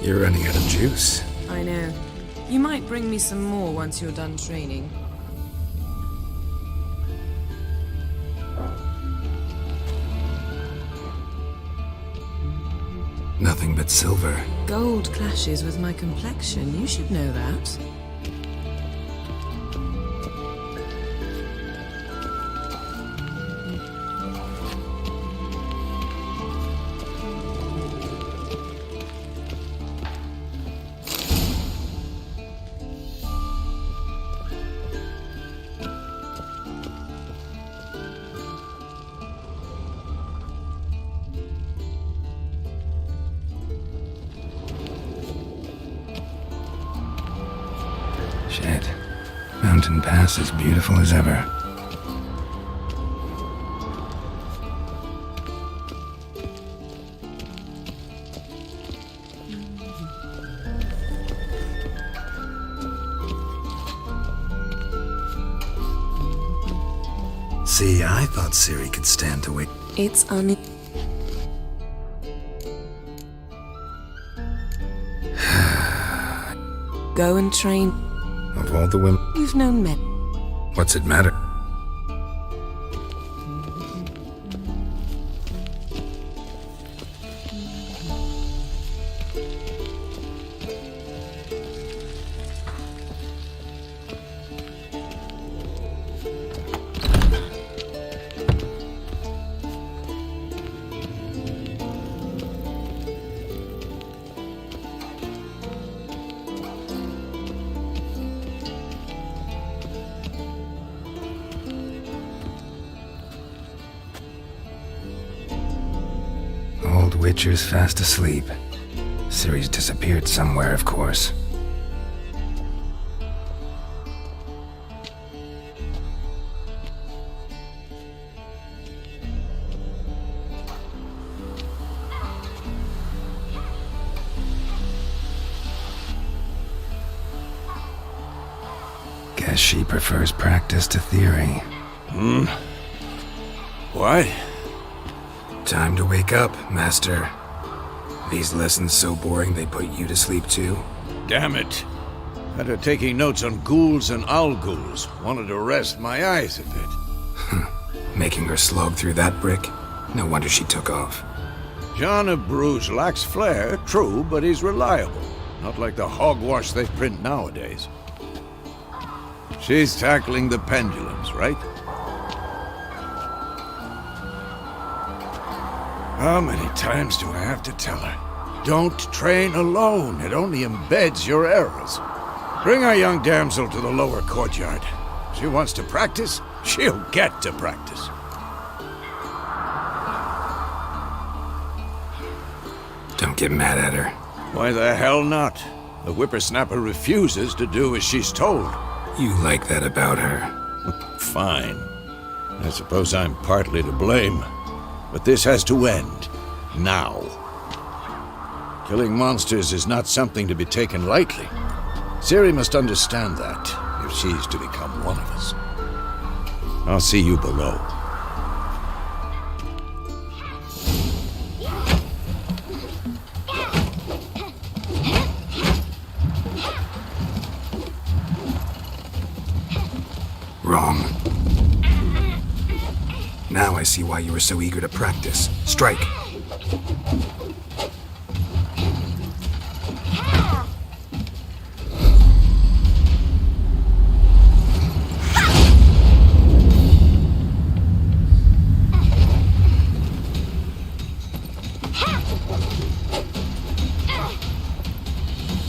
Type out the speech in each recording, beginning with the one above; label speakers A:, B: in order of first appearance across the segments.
A: You're running out of juice.
B: I know. You might bring me some more once you're done training.
A: Nothing but silver.
B: Gold clashes with my complexion. You should know that.
A: Shit. Mountain Pass is beautiful as ever. See, I thought Ciri could stand to wait.
B: It's Go and train.
A: Of all the women,
B: You've known men.
A: what's it matter? Old Witcher's fast asleep. Ciri's disappeared somewhere, of course. Guess she prefers practice to theory.
C: Why?
A: Time to wake up, Master. These lessons so boring they put you to sleep too?
C: Damn it. Had her taking notes on ghouls and owl ghouls. Wanted to rest my eyes a bit.
A: Making her slog through that brick? No wonder she took off.
C: John of Bruges lacks flair, true, but he's reliable. Not like the hogwash they print nowadays. She's tackling the pendulums, right? How many times do I have to tell her? Don't train alone. It only embeds your errors. Bring our young damsel to the lower courtyard. She wants to practice, she'll get to practice.
A: Don't get mad at her.
C: Why the hell not? The whippersnapper refuses to do as she's told.
A: You like that about her.
C: Fine. I suppose I'm partly to blame. But this has to end. Now. Killing monsters is not something to be taken lightly. Ciri must understand that, if she's to become one of us. I'll see you below.
A: Wrong. Now I see why you were so eager to practice. Strike.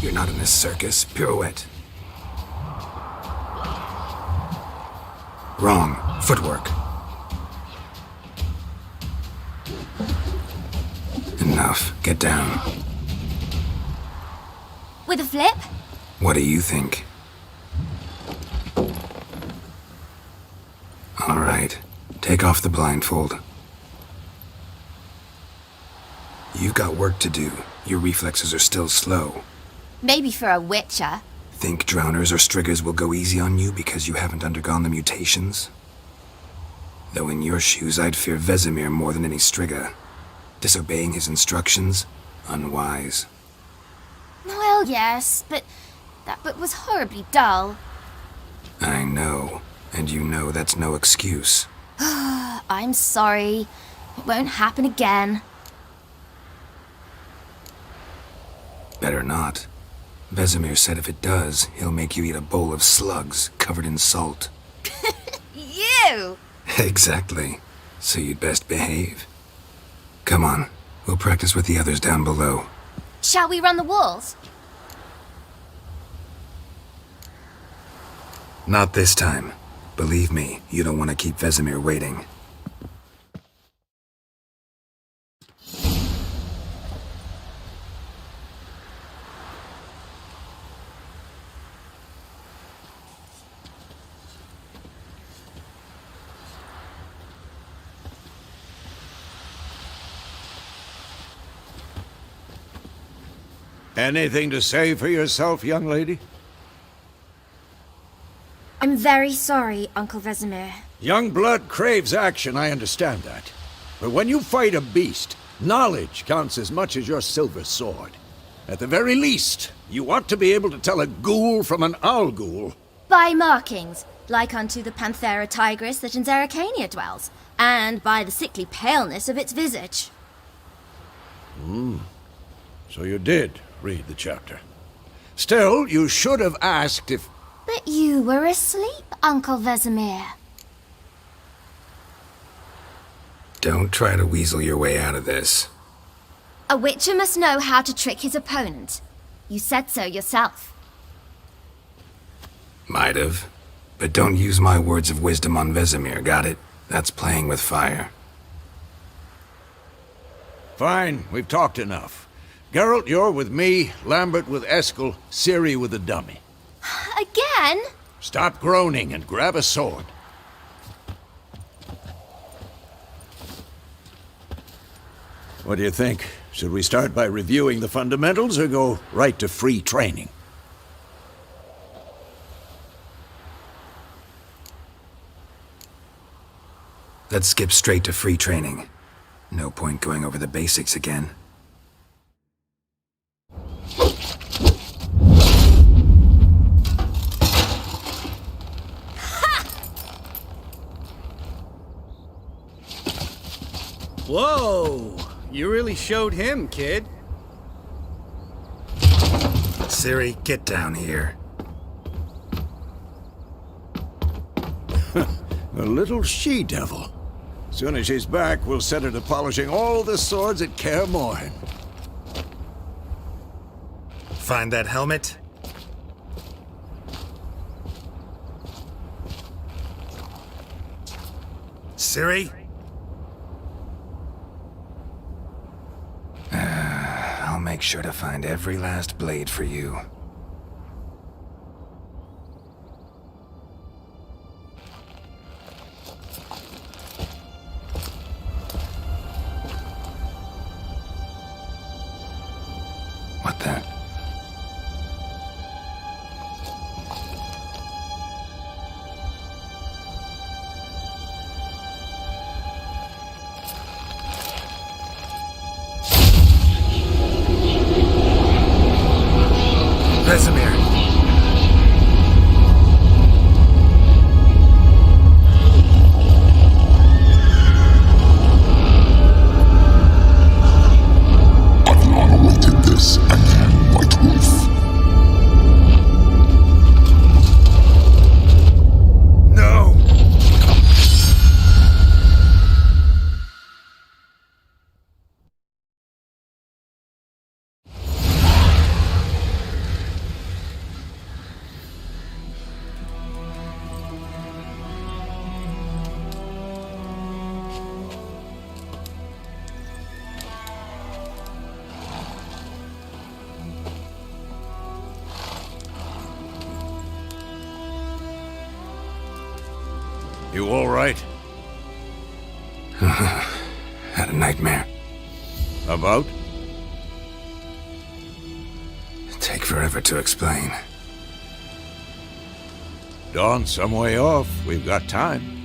A: You're not in this circus. Pirouette. Wrong. Footwork. Enough. Get down.
D: With a flip?
A: What do you think? All right. Take off the blindfold. You've got work to do. Your reflexes are still slow.
D: Maybe for a witcher.
A: Think drowners or striggers will go easy on you because you haven't undergone the mutations? Though in your shoes, I'd fear Vesemir more than any strigger. Disobeying his instructions? Unwise.
D: Well, yes, but that book was horribly dull.
A: I know, and you know that's no excuse.
D: I'm sorry. It won't happen again.
A: Better not. Vesemir said if it does, he'll make you eat a bowl of slugs covered in salt.
D: You!
A: Exactly. So you'd best behave. Come on, we'll practice with the others down below.
D: Shall we run the walls?
A: Not this time. Believe me, you don't want to keep Vesemir waiting.
C: Anything to say for yourself, young lady?
D: I'm very sorry, Uncle Vesemir.
C: Young blood craves action, I understand that. But when you fight a beast, knowledge counts as much as your silver sword. At the very least, you ought to be able to tell a ghoul from an owl ghoul.
D: By markings, like unto the Panthera tigris that in Zerrikania dwells, and by the sickly paleness of its visage.
C: So you did read the chapter. Still, you should have asked if...
D: But you were asleep, Uncle Vesemir.
A: Don't try to weasel your way out of this.
D: A witcher must know how to trick his opponent. You said so yourself.
A: Might have. But don't use my words of wisdom on Vesemir, got it? That's playing with fire.
C: Fine, we've talked enough. Geralt, you're with me, Lambert with Eskel, Ciri with the dummy.
D: Again?
C: Stop groaning and grab a sword. What do you think? Should we start by reviewing the fundamentals or go right to free training?
A: Let's skip straight to free training. No point going over the basics again.
E: Whoa! You really showed him, kid.
A: Ciri, get down here.
C: A little she-devil. Soon as she's back, we'll set her to polishing all the swords at Kaer Morhen.
A: Find that helmet? Ciri? I'll make sure to find every last blade for you. What the? Vesemir!
F: I've long awaited this, and then, White Wolf.
A: No!
C: You all right?
A: Had a nightmare.
C: About?
A: Take forever to explain.
C: Dawn's some way off. We've got time.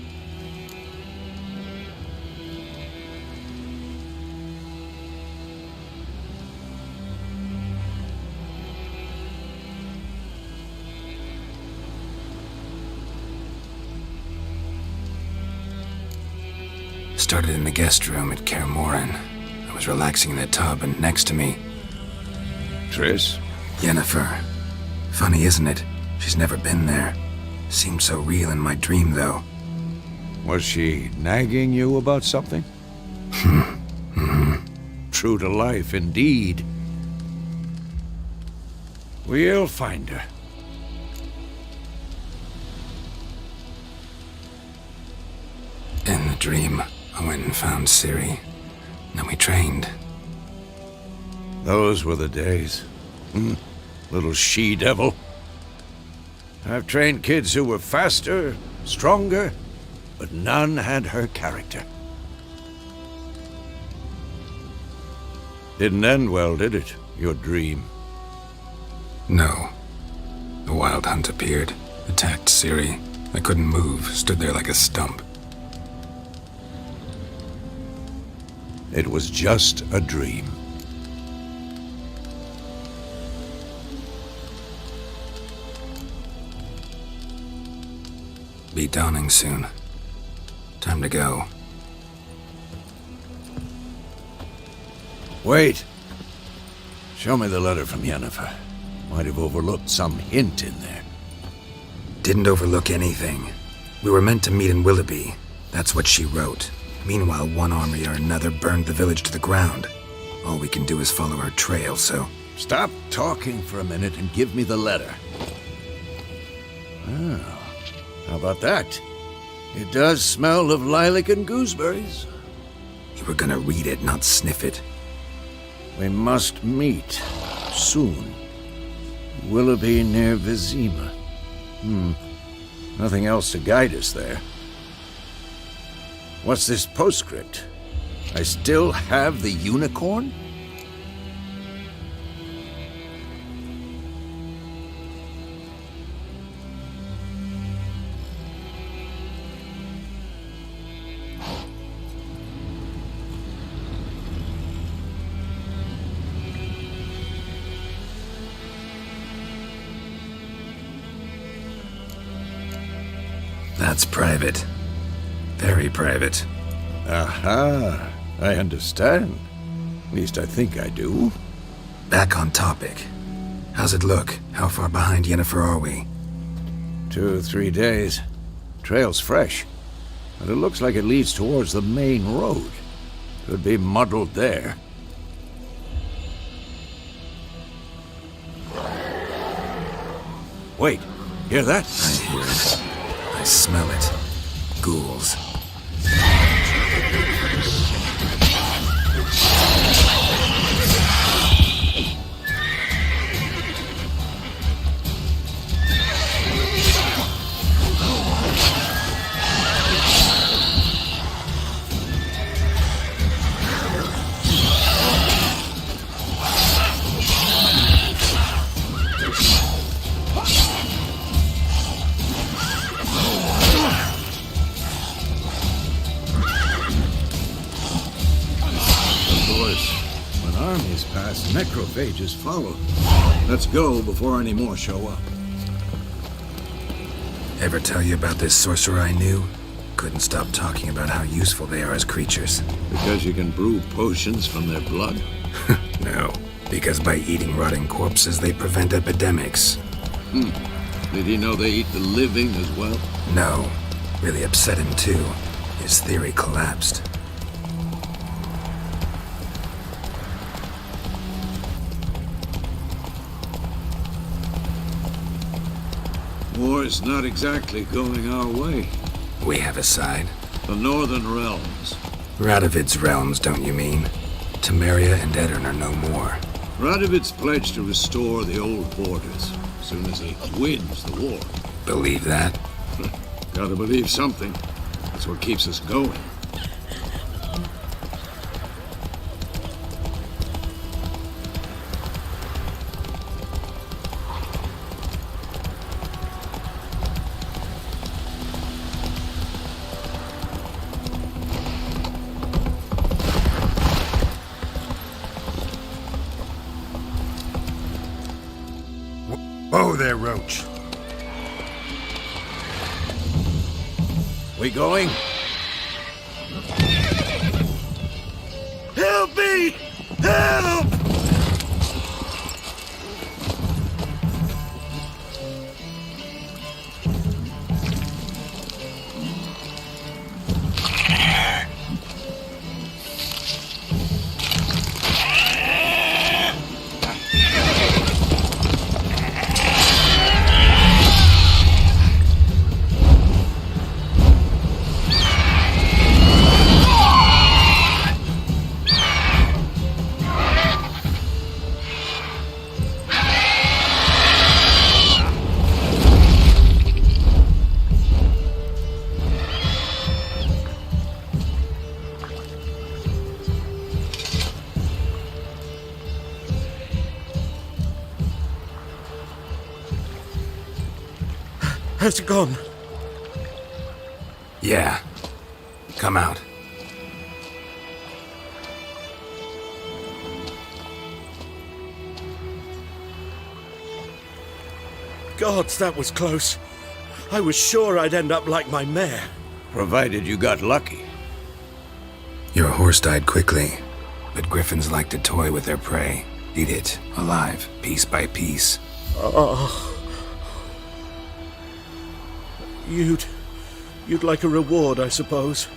A: Started in the guest room at Kaer Morhen. I was relaxing in the tub, and next to me,
C: Triss?
A: Yennefer. Funny, isn't it? She's never been there. Seemed so real in my dream, though.
C: Was she nagging you about something? True to life, indeed. We'll find her.
A: In the dream, I went and found Ciri. Then we trained.
C: Those were the days. Little she-devil. I've trained kids who were faster, stronger, but none had her character. Didn't end well, did it? Your dream?
A: No. The Wild Hunt appeared, attacked Ciri. I couldn't move, stood there like a stump.
C: It was just a dream.
A: Be dawning soon. Time to go.
C: Wait. Show me the letter from Yennefer. Might have overlooked some hint in there.
A: Didn't overlook anything. We were meant to meet in Willoughby. That's what she wrote. Meanwhile, one army or another burned the village to the ground. All we can do is follow her trail, so...
C: Stop talking for a minute and give me the letter. Oh, how about that? It does smell of lilac and gooseberries.
A: You were gonna read it, not sniff it.
C: We must meet soon. Willoughby near Vizima. Nothing else to guide us there. What's this postscript? I still have the unicorn?
A: That's private. Very private.
C: Aha, I understand. At least I think I do.
A: Back on topic. How's it look? How far behind Yennefer are we?
C: 2 or 3 days. Trail's fresh, but it looks like it leads towards the main road. Could be muddled there. Wait, hear that?
A: I hear it. I smell it. Ghouls.
C: Necrophages follow. Let's go before any more show up.
A: Ever tell you about this sorcerer I knew? Couldn't stop talking about how useful they are as creatures.
C: Because you can brew potions from their blood?
A: No, because by eating rotting corpses, they prevent epidemics.
C: Did he know they eat the living as well?
A: No, really upset him too. His theory collapsed.
C: War's not exactly going our way.
A: We have a side.
C: The Northern Realms.
A: Radovid's realms, don't you mean? Temeria and Edirn are no more.
C: Radovid's pledged to restore the old borders as soon as he wins the war.
A: Believe that?
C: Gotta believe something. That's what keeps us going.
A: Whoa there, Roach.
C: We going?
E: Help me! Help! Has it gone?
A: Yeah. Come out.
E: Gods, that was close. I was sure I'd end up like my mare.
C: Provided you got lucky.
A: Your horse died quickly, but griffins like to toy with their prey. Eat it, alive, piece by piece.
E: Oh. You'd like a reward, I suppose.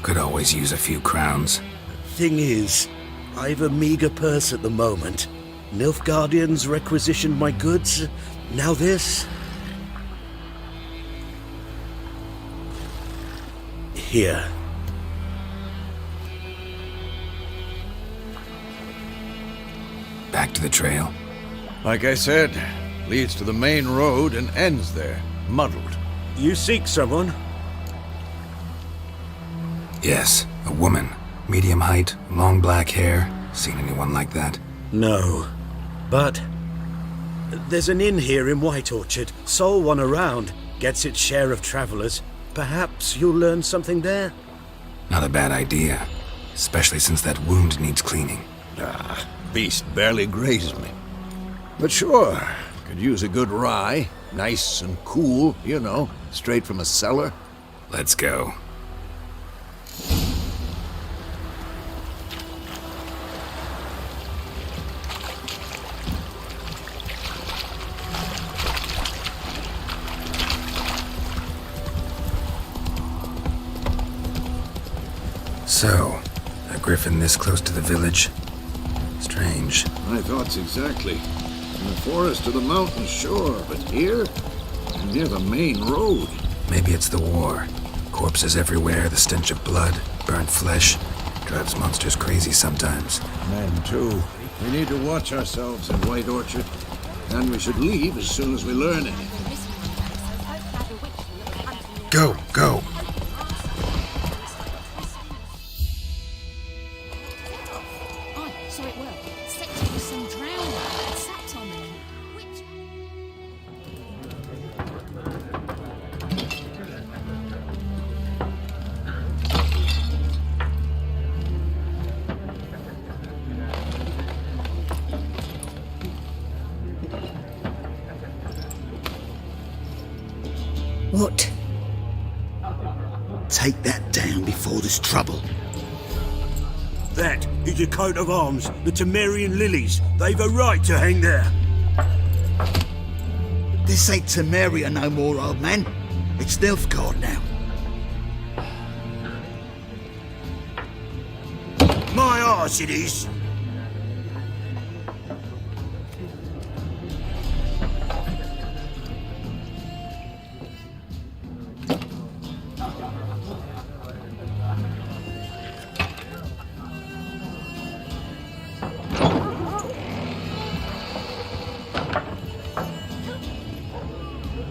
A: Could always use a few crowns.
E: Thing is, I've a meager purse at the moment. Nilfgaardians requisitioned my goods. Now this. Here.
A: Back to the trail.
C: Like I said, leads to the main road and ends there, muddled.
E: You seek someone?
A: Yes, a woman. Medium height, long black hair. Seen anyone like that?
E: No. But there's an inn here in White Orchard. Sole one around. Gets its share of travelers. Perhaps you'll learn something there?
A: Not a bad idea. Especially since that wound needs cleaning.
C: Beast barely grazed me. But sure, could use a good rye. Nice and cool, you know, straight from a cellar.
A: Let's go. So, a griffin this close to the village? Strange.
C: My thoughts exactly. In the forest or the mountains, sure, but here? Near the main road.
A: Maybe it's the war. Corpses everywhere, the stench of blood, burnt flesh. Drives monsters crazy sometimes.
C: Men, too. We need to watch ourselves in White Orchard. And we should leave as soon as we learn anything.
A: Go, go!
G: What? Take that down before there's trouble.
E: That is a coat of arms, the Temerian lilies. They've a right to hang there.
G: This ain't Temeria no more, old man. It's Nilfgaard now.
E: My arse it is.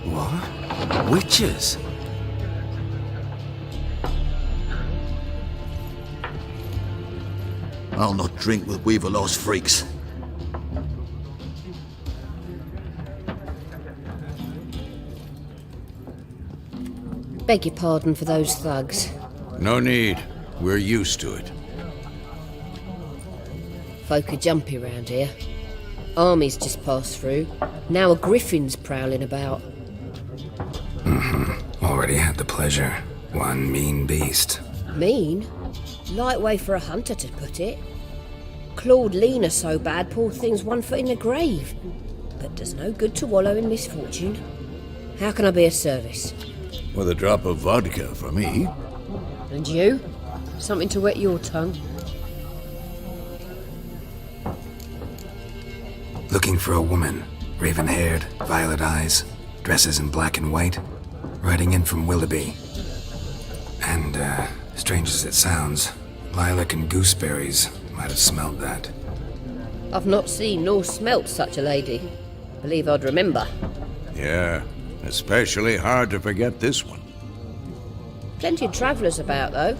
A: What? Witches?
G: I'll not drink with Weaverlaw's freaks.
H: Beg your pardon for those thugs.
C: No need. We're used to it.
H: Folk are jumpy round here. Armies just passed through. Now a griffin's prowling about.
A: Already had the pleasure. One mean beast.
H: Mean? Light way for a hunter to put it. Clawed Lena so bad, poor thing's 1 foot in the grave. But does no good to wallow in misfortune. How can I be of service?
C: With a drop of vodka for me.
H: And you? Something to wet your tongue?
A: Looking for a woman. Raven-haired, violet eyes, dresses in black and white. Riding in from Willoughby. And, strange as it sounds, lilac and gooseberries might have smelled that.
H: I've not seen nor smelt such a lady. Believe I'd remember.
C: Yeah, especially hard to forget this one.
H: Plenty of travellers about, though.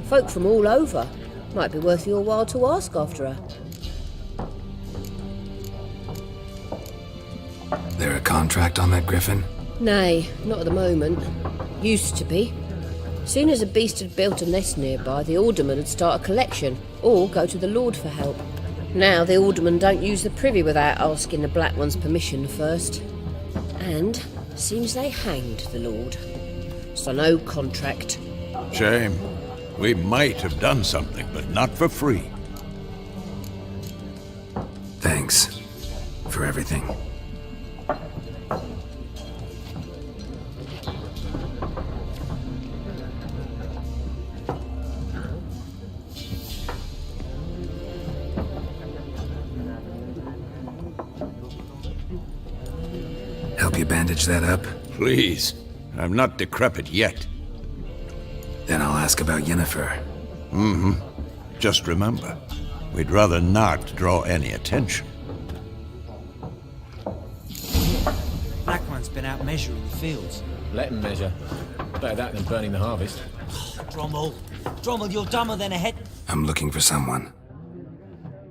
H: Folk from all over. Might be worth your while to ask after her.
A: There a contract on that griffin?
H: Nay, not at the moment. Used to be. Soon as a beast had built a nest nearby, the alderman would start a collection, or go to the Lord for help. Now the alderman don't use the privy without asking the Black One's permission first. And seems they hanged the Lord. So no contract.
C: Shame. We might have done something, but not for free.
A: Thanks. For everything. Help you bandage that up?
C: Please. I'm not decrepit yet.
A: Then I'll ask about Yennefer.
C: Just remember, we'd rather not draw any attention.
I: Black One's been out measuring the fields.
J: Let him measure. Better that than burning the harvest.
I: Drommel, you're dumber than a head.
A: I'm looking for someone.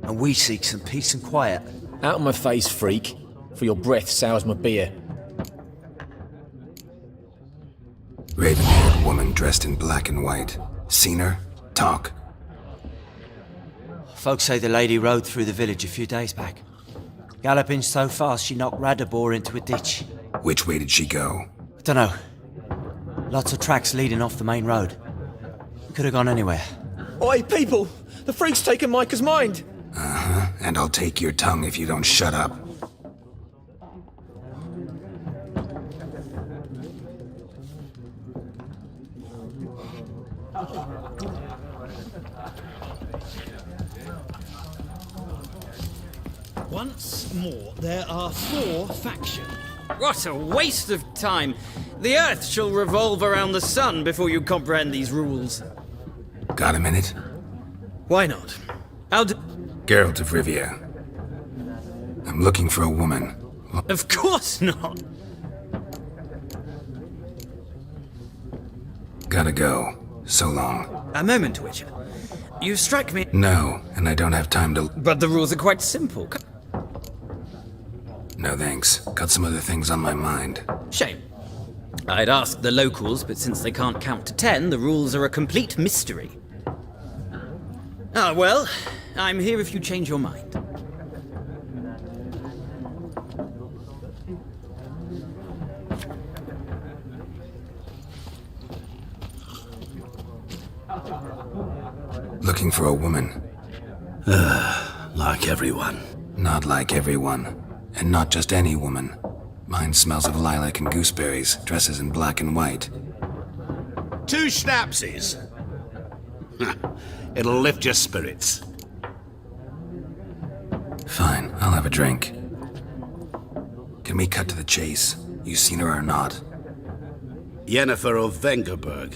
I: And we seek some peace and quiet.
J: Out of my face, freak. For your breath sours my beer.
A: Raven-haired woman dressed in black and white. Seen her? Talk.
I: Folks say the lady rode through the village a few days back. Galloping so fast she knocked Radabor into a ditch.
A: Which way did she go?
I: I don't know. Lots of tracks leading off the main road. Could have gone anywhere.
J: Oi, people! The freak's taken Micah's mind!
A: Uh-huh, and I'll take your tongue if you don't shut up.
K: Once more, there are 4 factions.
L: What a waste of time! The Earth shall revolve around the sun before you comprehend these rules.
A: Got a minute?
L: Why not?
A: Geralt of Rivia. I'm looking for a woman.
L: Of course not!
A: Gotta go. So long.
L: A moment, Witcher. You strike me...
A: No, and I don't have time to...
L: But the rules are quite simple.
A: No thanks. Got some other things on my mind.
L: Shame. I'd ask the locals, but since they can't count to 10, the rules are a complete mystery. Ah, well, I'm here if you change your mind.
A: Looking for a woman.
E: Like everyone.
A: Not like everyone. And not just any woman. Mine smells of lilac and gooseberries, dresses in black and white.
G: 2 schnapsies. It'll lift your spirits.
A: Fine, I'll have a drink. Can we cut to the chase? You seen her or not?
G: Yennefer of Vengerberg.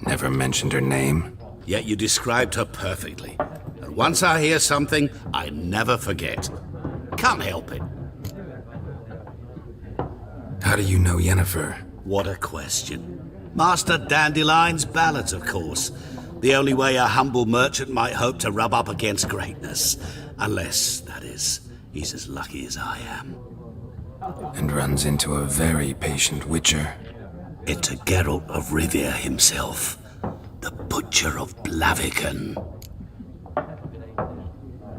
A: Never mentioned her name.
G: Yet you described her perfectly. And once I hear something, I never forget. Can't help it.
A: How do you know Yennefer?
G: What a question. Master Dandelion's ballads, of course. The only way a humble merchant might hope to rub up against greatness. Unless, that is, he's as lucky as I am.
A: And runs into a very patient witcher.
G: Into Geralt of Rivia himself. The Butcher of Blaviken.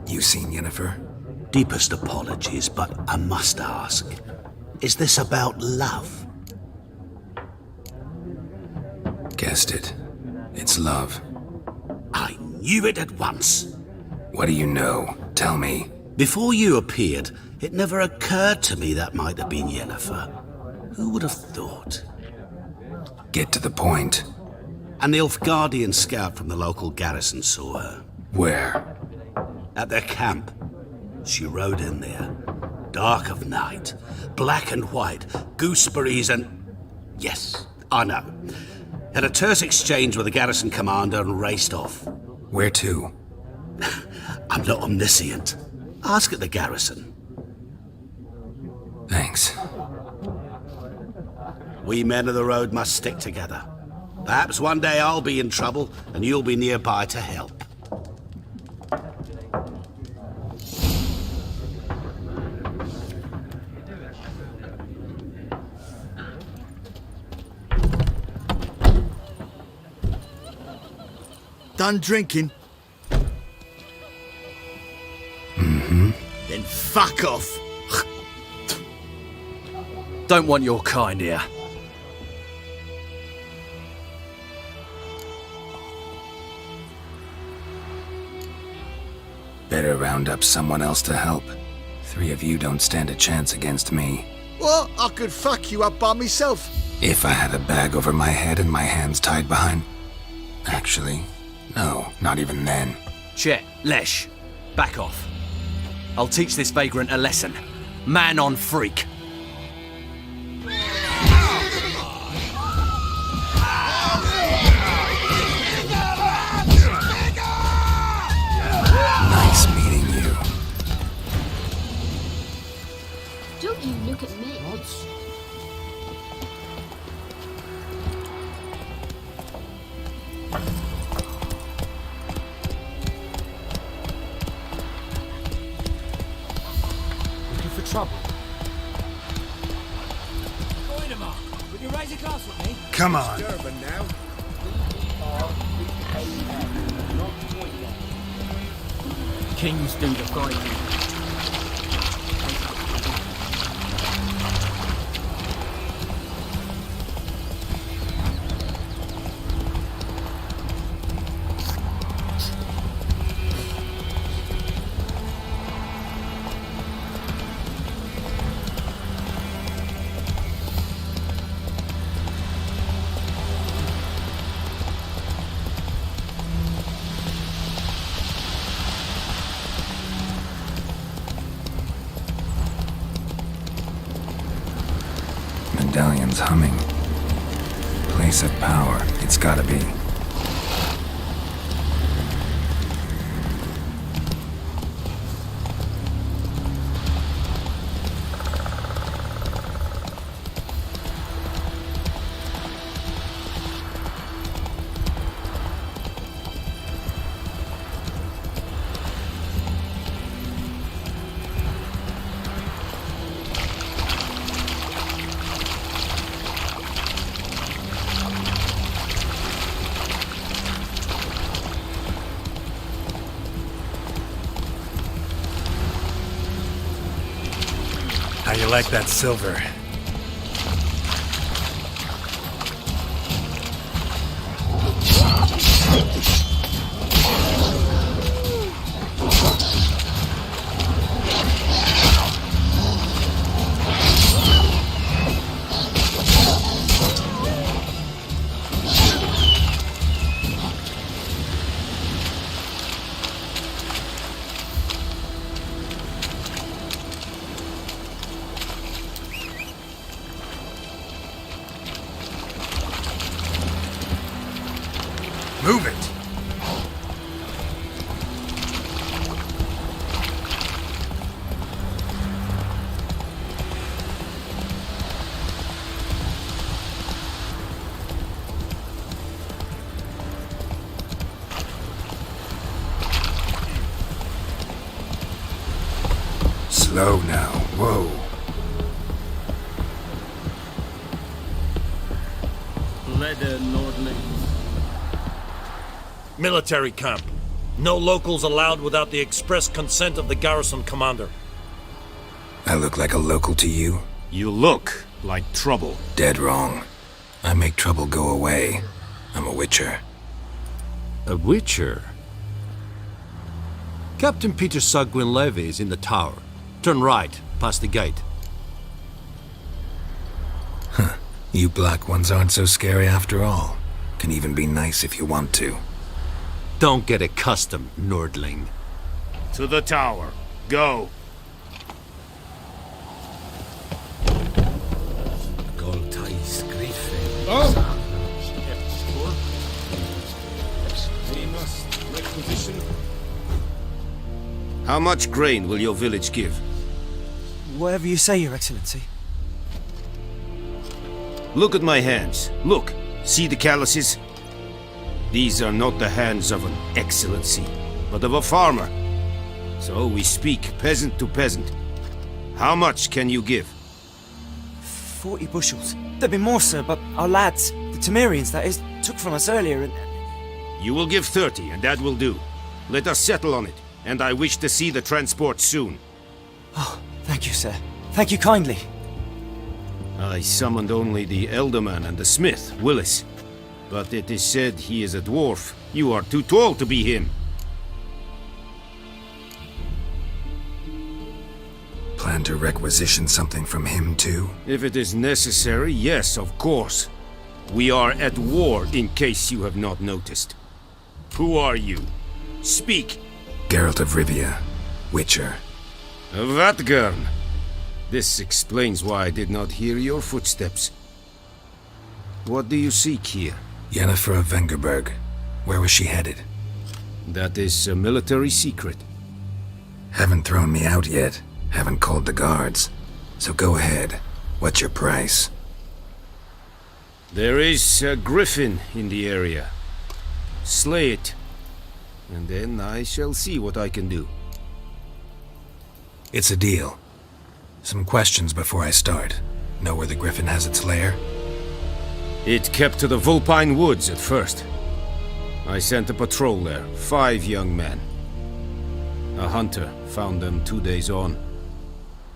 A: You seen Yennefer?
G: Deepest apologies, but I must ask, is this about love?
A: Guessed it. It's love.
G: I knew it at once.
A: What do you know? Tell me.
G: Before you appeared, it never occurred to me that might have been Yennefer. Who would have thought?
A: Get to the point.
G: An Nilfgaardian scout from the local garrison saw her.
A: Where?
G: At their camp. She rode in there. Dark of night. Black and white. Gooseberries and... Yes, I know. Had a terse exchange with the garrison commander and raced off.
A: Where to?
G: I'm not omniscient. Ask at the garrison.
A: Thanks.
G: We men of the road must stick together. Perhaps one day I'll be in trouble and you'll be nearby to help.
K: Done drinking?
A: Mm-hmm.
K: Then fuck off.
M: Don't want your kind here.
A: Better round up someone else to help. 3 of you don't stand a chance against me.
K: What? I could fuck you up by myself.
A: If I had a bag over my head and my hands tied behind... Actually, no, not even then.
M: Chet, Lesh, back off. I'll teach this vagrant a lesson. Man on freak.
A: Nice meeting you.
D: Don't you look at me.
M: Looking for trouble?
K: Would you raise a glass with me?
A: Come on.
M: Kings do the fighting.
A: Medallion's humming. Place of power, it's gotta be.
N: How you like that silver? Move it!
A: Slow now, whoa.
L: Leather Nordling.
O: Military camp. No locals allowed without the express consent of the garrison commander.
A: I look like a local to you?
O: You look like trouble.
A: Dead wrong. I make trouble go away. I'm a witcher.
O: A witcher? Captain Peter Sagwin Levy is in the tower. Turn right, past the gate.
A: Huh. You black ones aren't so scary after all. Can even be nice if you want to.
O: Don't get accustomed, Nordling.
K: To the tower. Go.
E: Goltais Griffin.
K: Oh! We must requisition.
O: How much grain will your village give?
I: Whatever you say, Your Excellency.
O: Look at my hands. Look. See the calluses? These are not the hands of an excellency, but of a farmer. So we speak peasant to peasant. How much can you give?
I: 40 bushels. There'd be more, sir, but our lads, the Temerians, that is, took from us earlier and...
O: You will give 30, and that will do. Let us settle on it, and I wish to see the transport soon.
I: Oh, thank you, sir. Thank you kindly.
O: I summoned only the Elderman and the smith, Willis. But it is said he is a dwarf. You are too tall to be him.
A: Plan to requisition something from him too?
O: If it is necessary, yes, of course. We are at war, in case you have not noticed. Who are you? Speak!
A: Geralt of Rivia, Witcher.
O: Vatgern! This explains why I did not hear your footsteps. What do you seek here?
A: Yennefer of Vengerberg. Where was she headed?
O: That is a military secret.
A: Haven't thrown me out yet. Haven't called the guards. So go ahead. What's your price?
O: There is a griffin in the area. Slay it. And then I shall see what I can do.
A: It's a deal. Some questions before I start. Know where the griffin has its lair?
O: It kept to the Vulpine Woods at first. I sent a patrol there, 5 young men. A hunter found them 2 days on.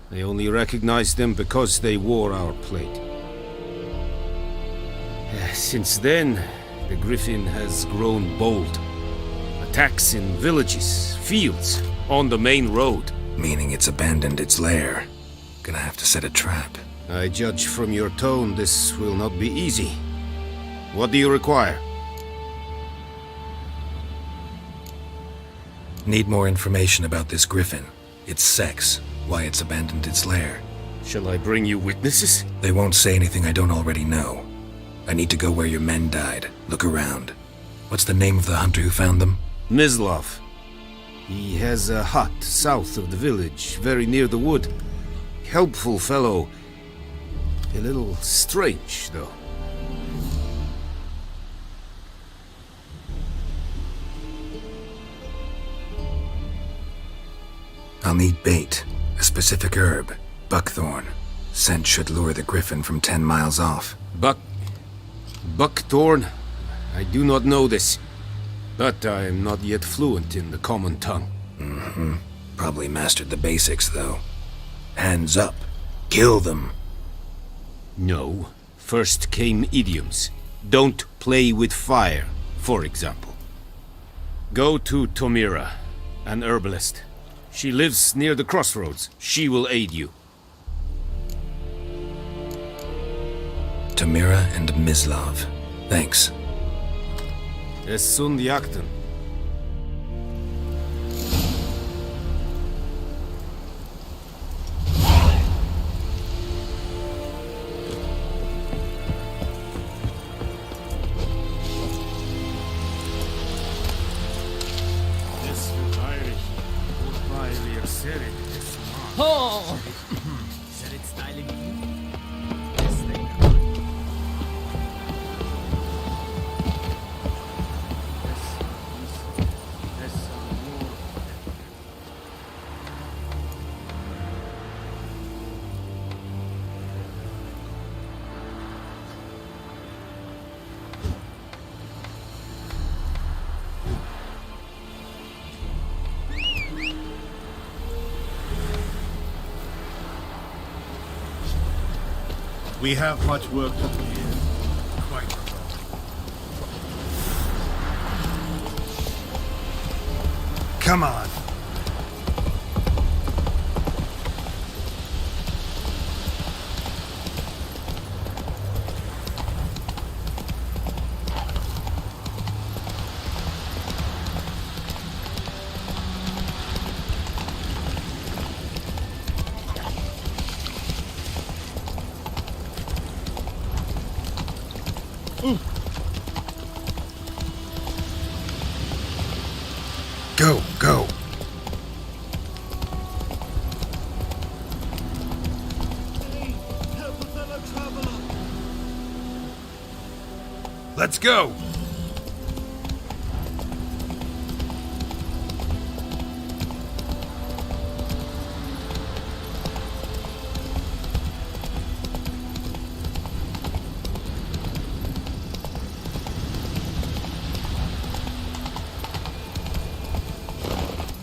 O: They only recognized them because they wore our plate. Since then, the griffin has grown bold. Attacks in villages, fields, on the main road.
A: Meaning it's abandoned its lair. Gonna have to set a trap.
O: I judge from your tone this will not be easy. What do you require?
A: Need more information about this griffin. Its sex, why it's abandoned its lair.
O: Shall I bring you witnesses?
A: They won't say anything I don't already know. I need to go where your men died. Look around. What's the name of the hunter who found them?
O: Mislav. He has a hut south of the village, very near the wood. Helpful fellow. A little strange, though.
A: I'll need bait. A specific herb. Buckthorn. Scent should lure the griffin from 10 miles off.
O: Buckthorn? I do not know this. But I am not yet fluent in the common tongue.
A: Mm-hmm. Probably mastered the basics, though. Hands up. Kill them.
O: No. First came idioms. Don't play with fire, for example. Go to Tomira, an herbalist. She lives near the crossroads. She will aid you.
A: Tomira and Mislav. Thanks.
O: Esund Yakten.
K: Oh! We have much work to do here. Quite.
A: Come on. Go, go. Let's go.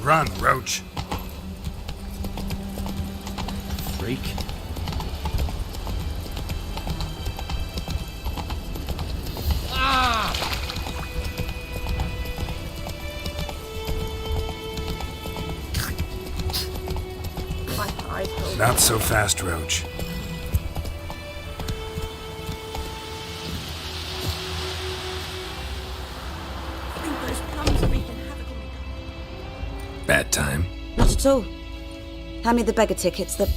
A: Run, Roach.
M: Freak.
A: Not so fast, Roach. Bad time.
P: Not at all. Hand me the beggar tickets. The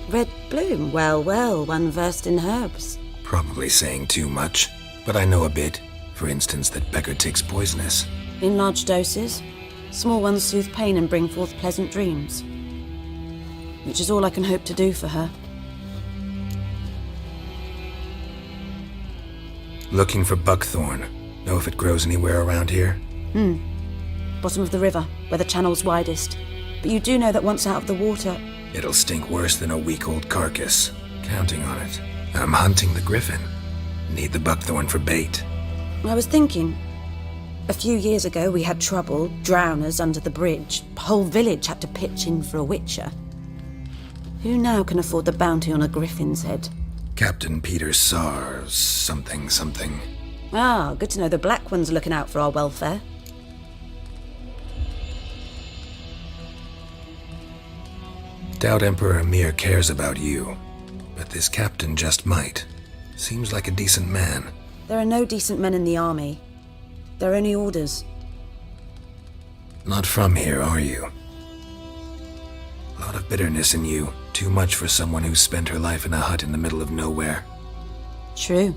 P: red bloom. Well, well, one versed in herbs.
A: Probably saying too much, but I know a bit. For instance, that beggar tick's poisonous.
P: In large doses. Small ones soothe pain and bring forth pleasant dreams. Which is all I can hope to do for her.
A: Looking for buckthorn. Know if it grows anywhere around here?
P: Bottom of the river, where the channel's widest. But you do know that once out of the water...
A: It'll stink worse than a week-old carcass. Counting on it. I'm hunting the griffin. Need the buckthorn for bait.
P: I was thinking... A few years ago we had trouble, drowners under the bridge. Whole village had to pitch in for a witcher. Who now can afford the bounty on a griffin's head?
A: Captain Peter Sars, something.
P: Ah, good to know the Black One's looking out for our welfare.
A: Doubt Emperor Emir cares about you, but this captain just might. Seems like a decent man.
P: There are no decent men in the army. There are only orders.
A: Not from here, are you? A lot of bitterness in you. Too much for someone who spent her life in a hut in the middle of nowhere.
P: True.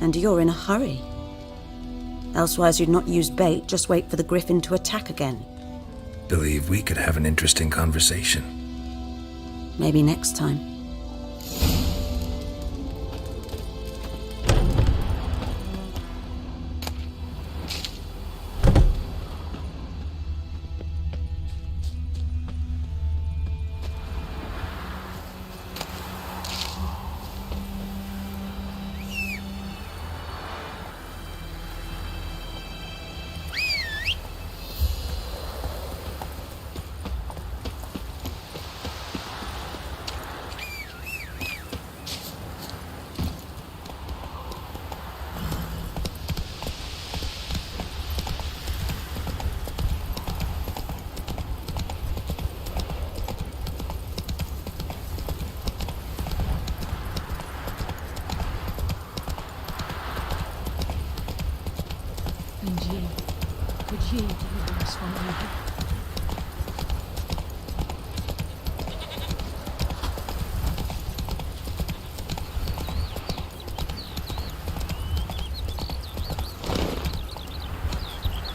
P: And you're in a hurry. Elsewise you'd not use bait, just wait for the griffin to attack again.
A: Believe we could have an interesting conversation.
P: Maybe next time.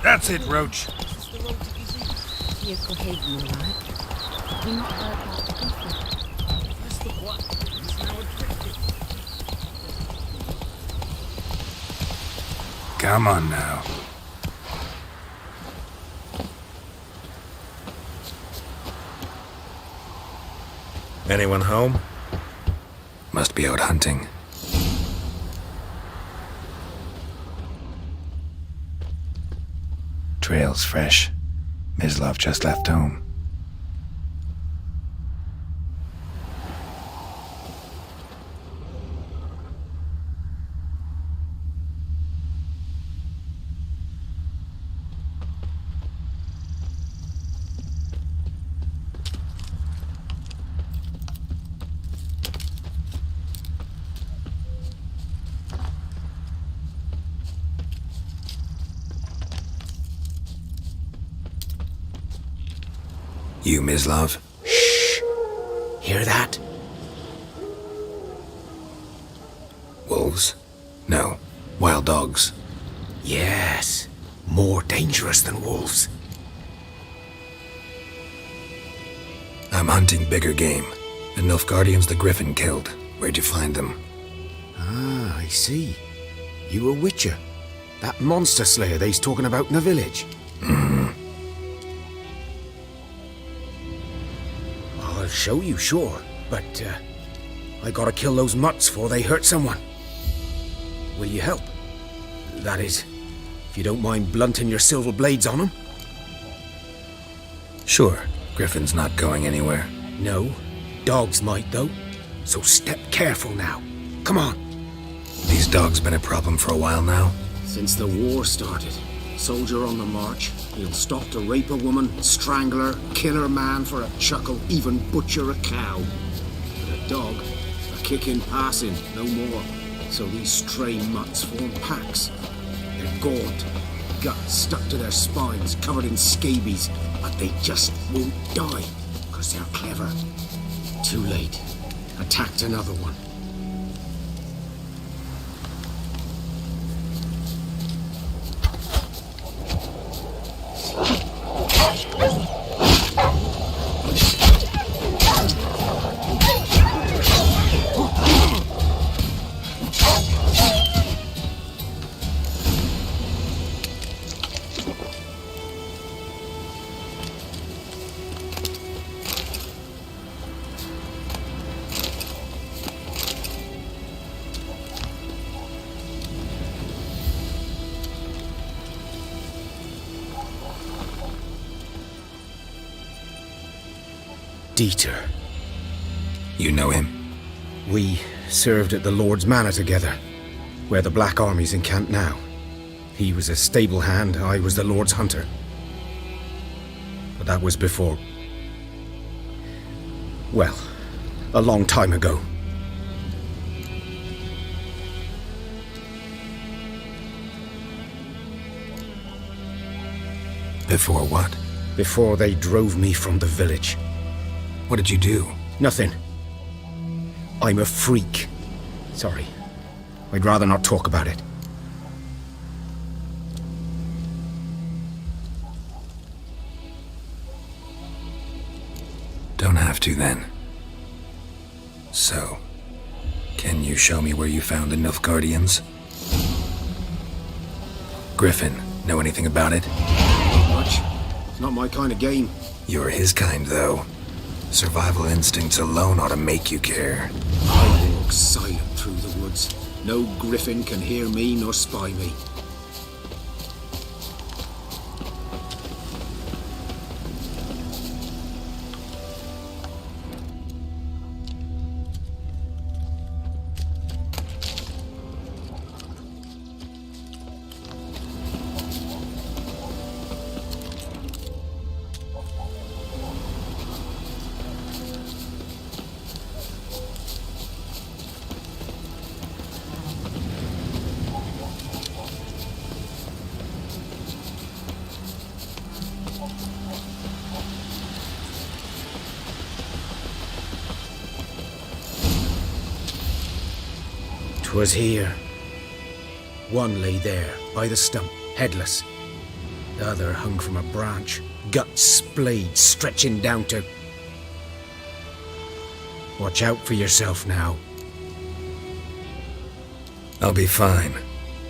A: That's it, Roach. Come on now.
N: Anyone home?
A: Must be out hunting. Trail's fresh. Mislav just left home. You, Mislav?
J: Hear that?
A: Wolves? No. Wild dogs.
J: Yes. More dangerous than wolves.
A: I'm hunting bigger game. The Nilfgaardians the Griffin killed. Where'd you find them?
J: Ah, I see. You a witcher. That monster slayer they's talking about in the village. I'll show you, sure. But, I gotta kill those mutts before they hurt someone. Will you help? That is, if you don't mind blunting your silver blades on them.
A: Sure. Griffin's not going anywhere.
J: No. Dogs might, though. So step careful now. Come on.
A: These dogs been a problem for a while now?
J: Since the war started. Soldier on the march. He'll stop to rape a woman, strangle her, kill her man for a chuckle, even butcher a cow. But a dog, a kicking passing, no more. So these stray mutts form packs. They're gaunt, guts stuck to their spines, covered in scabies, but they just won't die, because they're clever. Too late. Attacked another one. Dieter.
A: You know him?
J: We served at the Lord's Manor together, where the Black Army's encamped now. He was a stable hand, I was the Lord's hunter. But that was before... well, a long time ago.
A: Before what?
J: Before they drove me from the village.
A: What did you do?
J: Nothing. I'm a freak. Sorry. I'd rather not talk about it.
A: Don't have to, then. So, can you show me where you found the Nilfgaardians? Griffin, know anything about it?
J: Not much. It's not my kind of game.
A: You're his kind, though. Survival instincts alone ought to make you care.
J: I walk silent through the woods. No griffin can hear me nor spy me. Was here. One lay there, by the stump, headless. The other hung from a branch, guts splayed, stretching down to... Watch out for yourself now.
A: I'll be fine.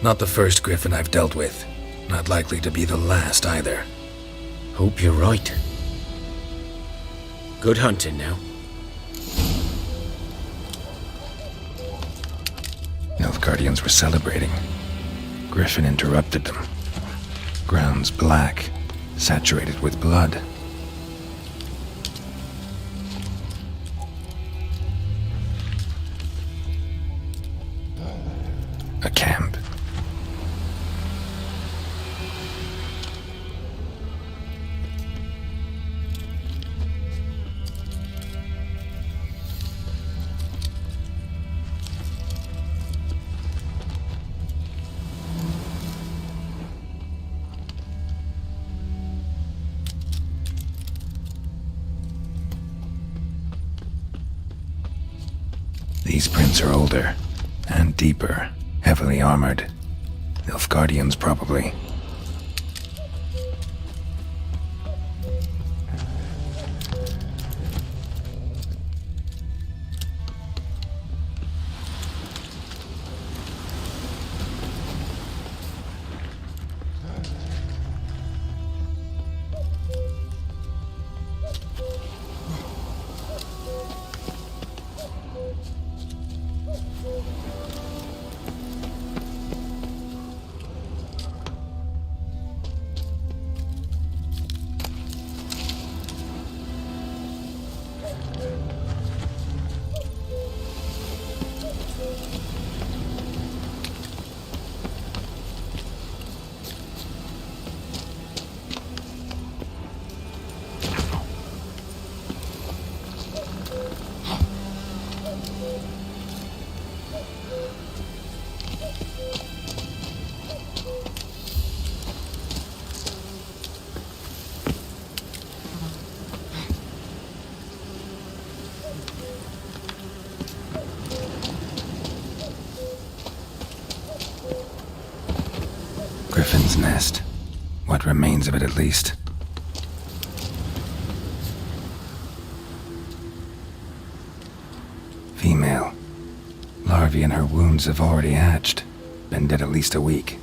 A: Not the first Griffin I've dealt with. Not likely to be the last, either.
J: Hope you're right. Good hunting now.
A: Nilfgaardians were celebrating. Griffin interrupted them. Ground's black, saturated with blood. A camp. These prints are older and deeper, heavily armored. Nilfgaardians, probably. Griffin's nest. What remains of it, at least. Female. Larvae in her wounds have already hatched. Been dead at least a week.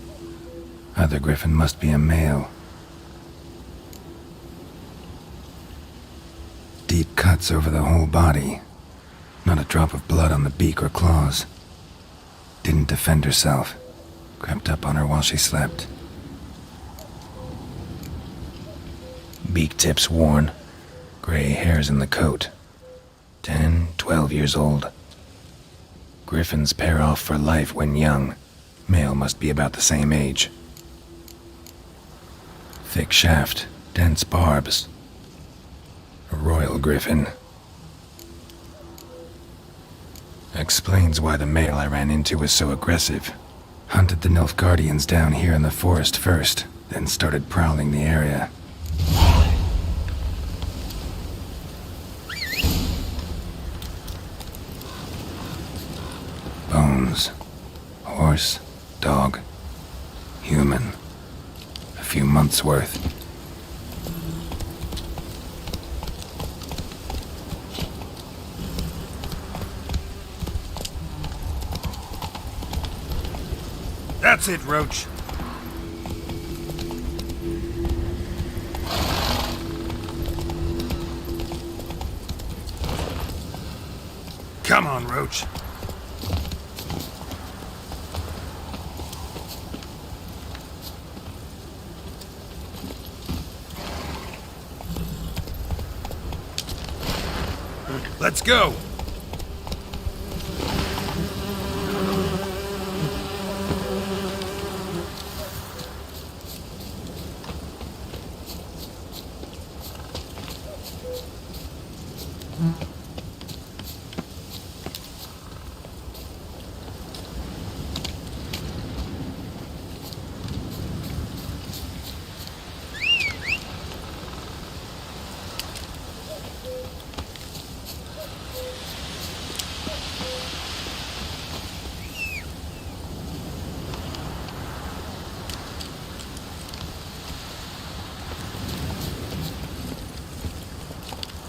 A: Other griffin must be a male. Deep cuts over the whole body. Not a drop of blood on the beak or claws. Didn't defend herself. Crept up on her while she slept. Beak tips worn. Gray hairs in the coat. 10, 12 years old. Griffins pair off for life when young. Male must be about the same age. Thick shaft, dense barbs. A royal griffin. Explains why the male I ran into was so aggressive. Hunted the Nilfgaardians down here in the forest first, then started prowling the area. Bones. Horse, dog, human. A few months' worth.
K: That's it, Roach. Come on, Roach. Let's go.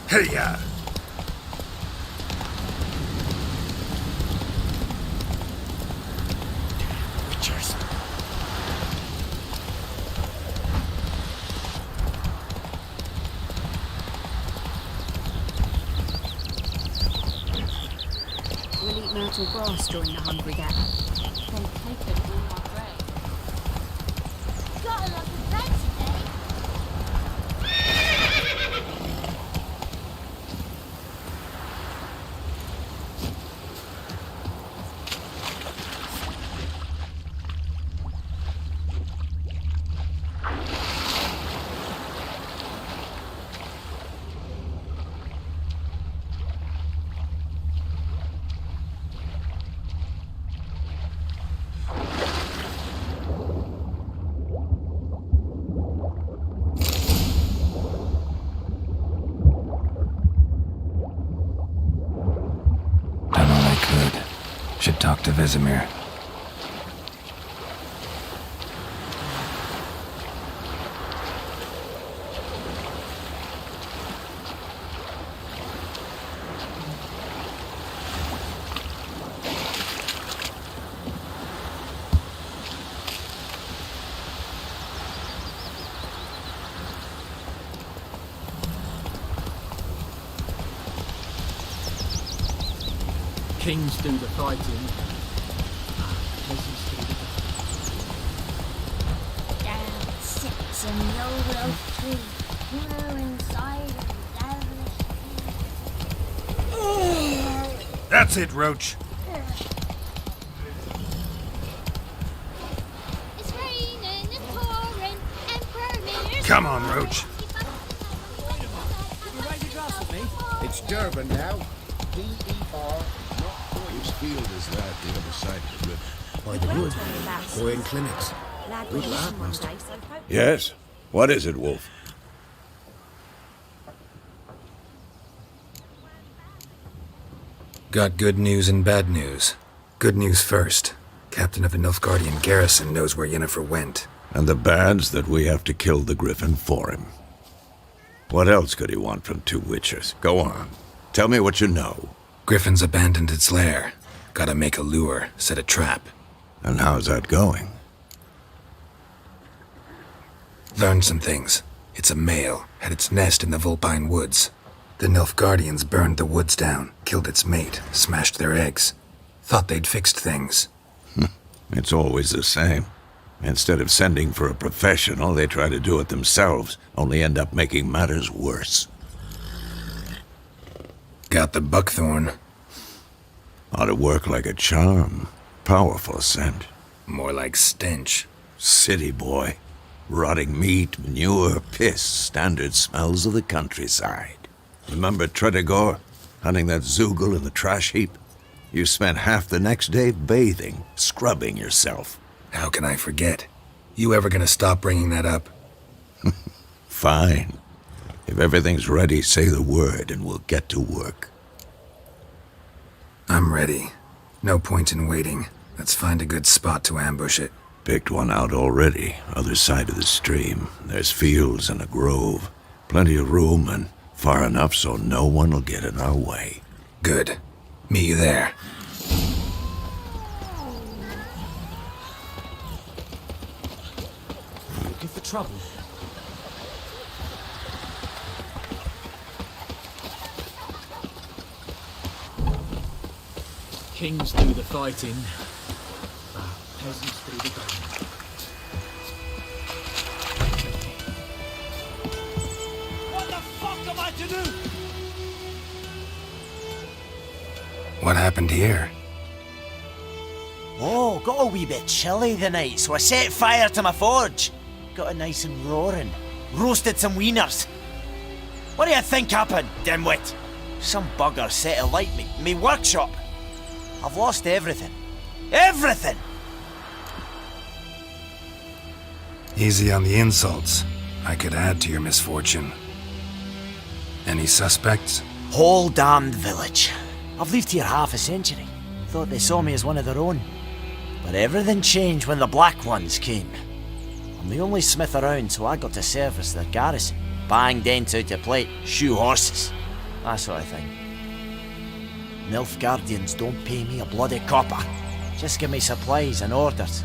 K: Hey-ya! Witchers.
Q: We'll eat myrtle grass during the hungry gap. Then take it all our bread.
D: Got a lot of bread today.
A: Should talk to Vesemir.
R: Kings do the fighting. Peasants do the
D: Down sits in the old oak tree, mirror inside of devilish.
K: That's it, Roach.
D: It's raining, it's pouring, Emperor
K: Come on, Roach.
J: It's Durban now. D-E-R,
C: Whose field is that, the other side of the river?
J: by the wood. Or in clinics. Good lad, Master.
C: Yes? What is it, Wolf?
A: Got good news and bad news. Good news first. Captain of the Nilfgaardian garrison knows where Yennefer went.
C: And the bad's that we have to kill the Griffin for him. What else could he want from two witchers? Go on. Tell me what you know.
A: Griffin's abandoned its lair. Gotta make a lure, set a trap.
C: And how's that going?
A: Learned some things. It's a male, had its nest in the Vulpine Woods. The Nilfgaardians burned the woods down, killed its mate, smashed their eggs. Thought they'd fixed things.
C: It's always the same. Instead of sending for a professional, they try to do it themselves, only end up making matters worse.
A: Got the buckthorn.
C: Ought to work like a charm. Powerful scent.
A: More like stench.
C: City boy. Rotting meat, manure, piss, standard smells of the countryside. Remember Tredegor? Hunting that Zoogle in the trash heap? You spent half the next day bathing, scrubbing yourself.
A: How can I forget? You ever gonna stop bringing that up?
C: Fine. If everything's ready, say the word and we'll get to work.
A: I'm ready. No point in waiting. Let's find a good spot to ambush it.
C: Picked one out already, other side of the stream. There's fields and a grove. Plenty of room and far enough so no one will get in our way.
A: Good. Meet you there.
I: Looking for trouble.
R: Kings do the fighting. Peasants do the going.
I: What the fuck am I to do?
A: What happened here?
I: Oh, got a wee bit chilly the night, so I set fire to my forge. Got it nice and roaring. Roasted some wieners. What do you think happened, dimwit? Some bugger set alight me workshop. I've lost everything. Everything!
A: Easy on the insults. I could add to your misfortune. Any suspects?
I: Whole damned village. I've lived here half a century. Thought they saw me as one of their own. But everything changed when the Black Ones came. I'm the only smith around, so I got to service their garrison. Bang dents out of plate, shoe horses. That sort of thing. Nilfgaardians don't pay me a bloody copper. Just give me supplies and orders.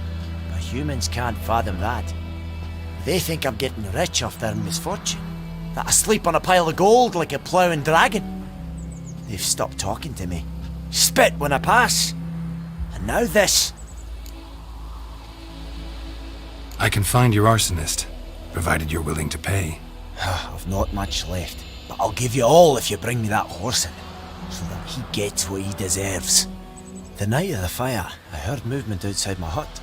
I: But humans can't fathom that. They think I'm getting rich off their misfortune. That I sleep on a pile of gold like a ploughing dragon. They've stopped talking to me. Spit when I pass. And now this.
A: I can find your arsonist, provided you're willing to pay.
I: I've not much left, but I'll give you all if you bring me that horse in, so that he gets what he deserves. The night of the fire, I heard movement outside my hut.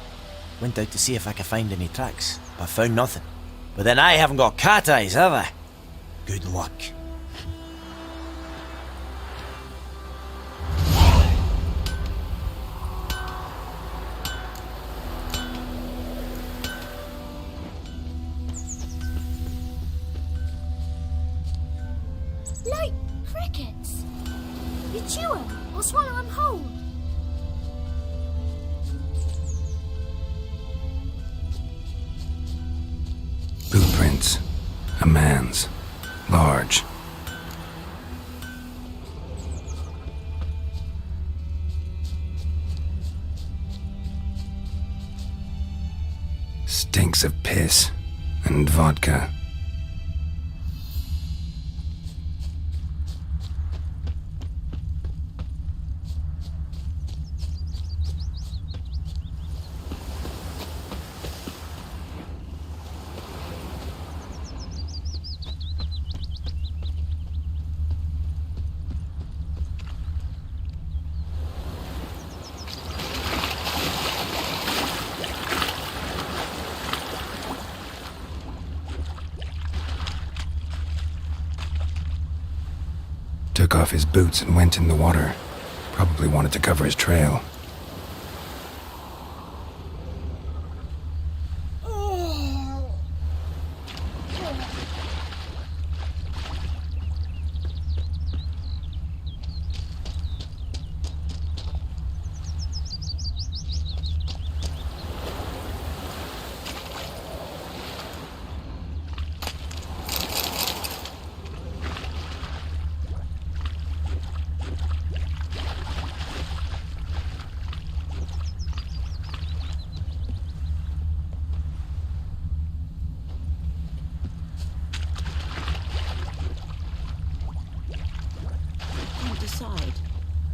I: Went out to see if I could find any tracks, but found nothing. But then I haven't got cat eyes, have I? Good luck.
D: Like crickets. You chew 'em or swallow 'em whole.
A: boots. A man's. Large. Stinks of piss and vodka. Took off his boots and went in the water. Probably wanted to cover his trail.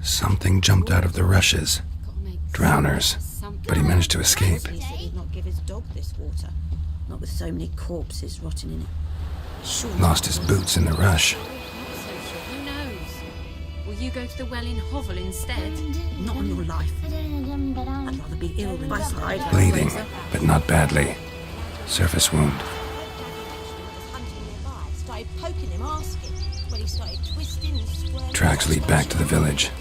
A: Something jumped out of the rushes. Drowners. But he managed to escape.
P: He said he'd not give his dog this water. Not with so many corpses rotting in it. Sure.
A: Lost his boots in the rush.
Q: Who knows? Will you go to the well in Hovel instead?
P: Not on your life. I'd rather be ill than die.
A: Bleeding, but not badly. Surface wound.
P: Started poking him, asking. When he started twisting and squirming.
A: Tracks lead back to the village.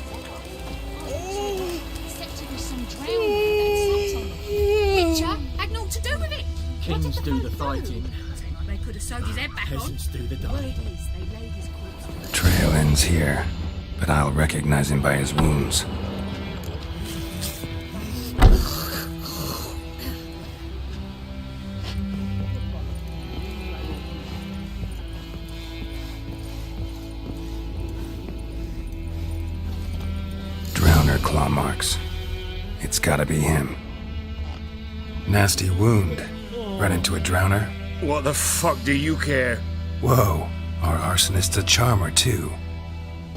R: Kings do the fighting.
Q: They could have sewed his head back on.
R: Peasants do the dying.
A: The trail ends here, but I'll recognize him by his wounds. Drowner claw marks. It's gotta be him. Nasty wound. Run into a drowner?
O: What the fuck do you care?
A: Whoa, our arsonist's a charmer too.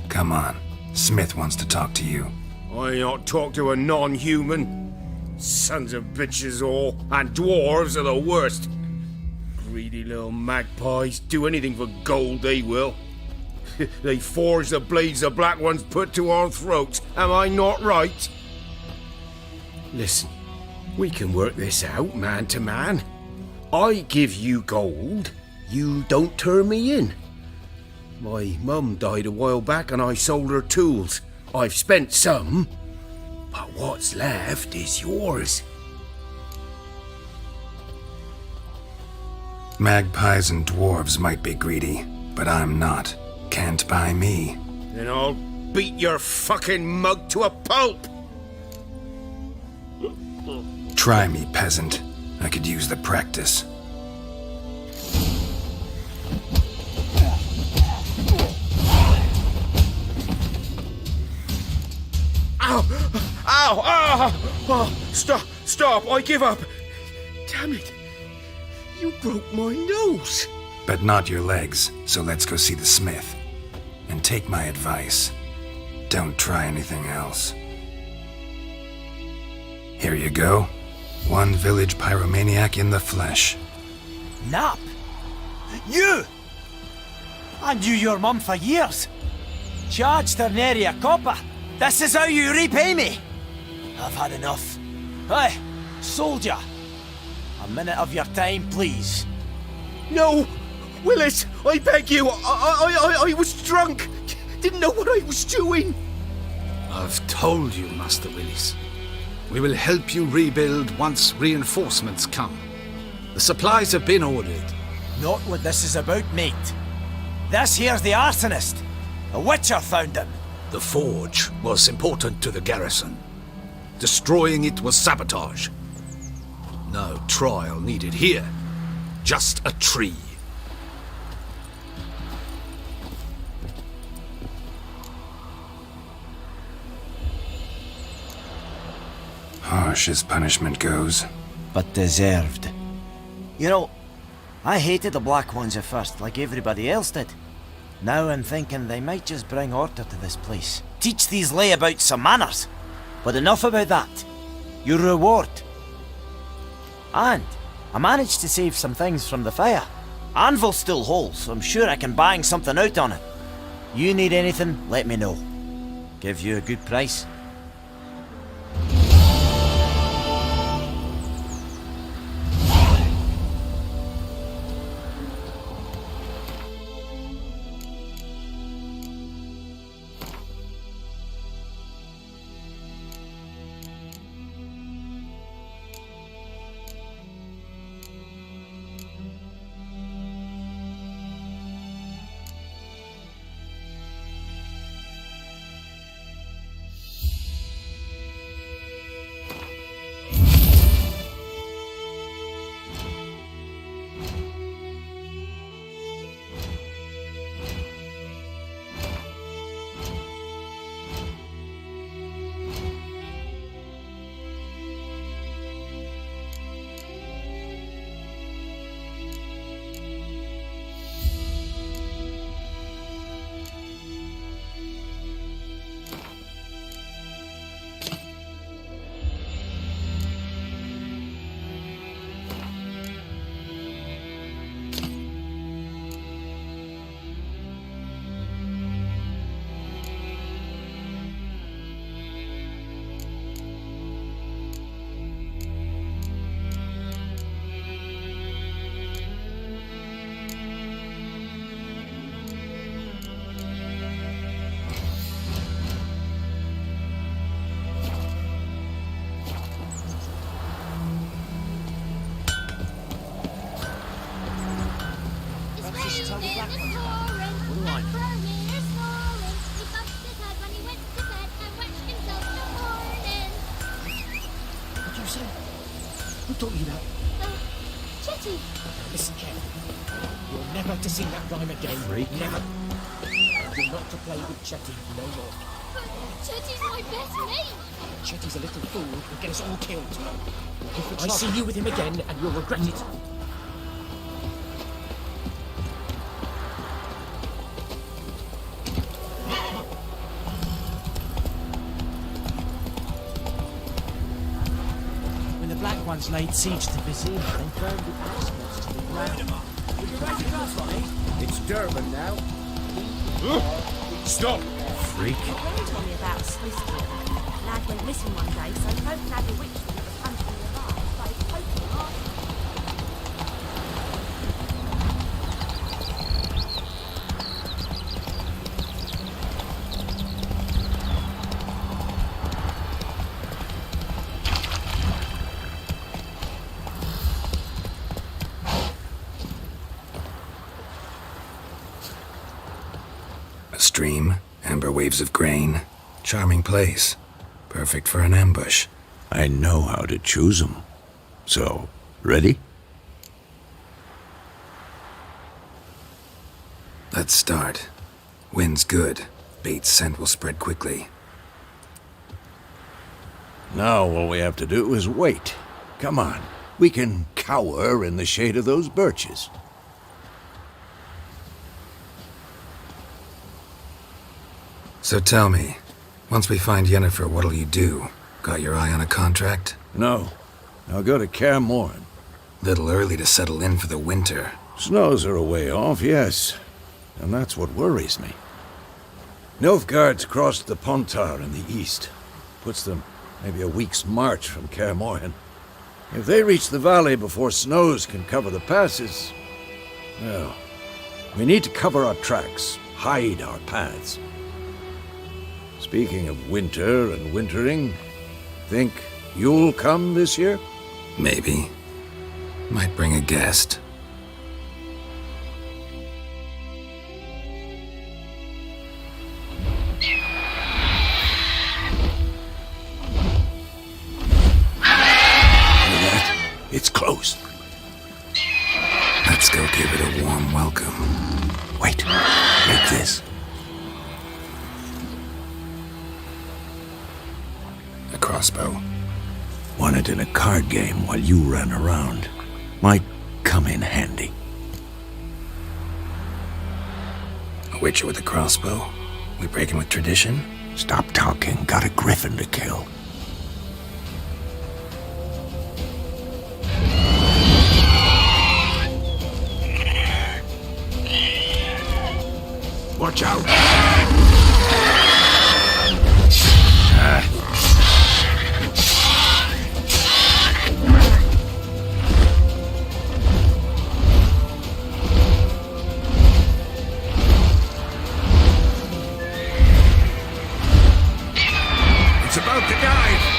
A: Come on, Smith wants to talk to you.
O: I not talk to a non-human. Sons of bitches all, and dwarves are the worst. Greedy little magpies, do anything for gold they will. They forge the blades the black ones put to our throats, am I not right? Listen, we can work this out man to man. I give you gold, you don't turn me in. My mum died a while back and I sold her tools. I've spent some, but what's left is yours.
A: Magpies and dwarves might be greedy, but I'm not. Can't buy me.
O: Then I'll beat your fucking mug to a pulp!
A: Try me, peasant. I could use the practice.
O: Ow! Ow! Ow! Oh, stop! I give up! Damn it! You broke my nose!
A: But not your legs, so let's go see the smith. And take my advice. Don't try anything else. Here you go. One village pyromaniac in the flesh.
I: Nap? You! I knew your mum for years. Charged her nary a copper. This is how you repay me. I've had enough. Hey, soldier. A minute of your time, please.
O: No! Willis, I beg you. I was drunk. Didn't know what I was doing.
J: I've told you, Master Willis. We will help you rebuild once reinforcements come. The supplies have been ordered.
I: Not what this is about, mate. This here's the arsonist. A witcher found him.
J: The forge was important to the garrison. Destroying it was sabotage. No trial needed here. Just a tree
A: Harsh as punishment goes.
I: But deserved. You know, I hated the Black Ones at first, like everybody else did. Now I'm thinking they might just bring order to this place. Teach these layabouts some manners. But enough about that. Your reward. And I managed to save some things from the fire. Anvil's still whole, so I'm sure I can bang something out on it. You need anything, let me know. Give you a good price.
R: Who taught you that?
D: Chetty.
R: Listen carefully. You're never to sing that rhyme again.
M: Freak.
R: Never. You're not to play with Chetty no more.
D: But Chetty's my best mate.
R: Chetty's a little fool who'll get us all killed. I see you with him again and you'll regret it.
I: When the Black Ones laid siege to Vizima, they burned the ashes to the ground.
R: It's Durban now.
K: Stop!
C: Freak.
S: Granny told me about a Swiss kid. Lad went missing one day, so folk had a witch that was hunting him alive, but it's poking hard.
A: A stream, amber waves of grain. Charming place. Perfect for an ambush.
C: I know how to choose 'em. So, ready?
A: Let's start. Wind's good. Bait's scent will spread quickly.
C: Now all we have to do is wait. Come on. We can cower in the shade of those birches.
A: So tell me, once we find Yennefer, what'll you do? Got your eye on a contract?
C: No. I'll go to Kaer Morhen.
A: Little early to settle in for the winter.
C: Snows are a way off, yes. And that's what worries me. Nilfgaard's crossed the Pontar in the east. Puts them maybe a week's march from Kaer Morhen. If they reach the valley before snows can cover the passes, well, we need to cover our tracks, hide our paths. Speaking of winter and wintering, think you'll come this year?
A: Maybe. Might bring a guest.
C: It's close.
A: Let's go give it a warm welcome.
C: Wait, take this.
A: A crossbow.
C: Won it in a card game while you ran around. Might come in handy.
A: A witcher with a crossbow? We breaking with tradition?
C: Stop talking. Got a griffin to kill.
K: Watch out! It's about to dive!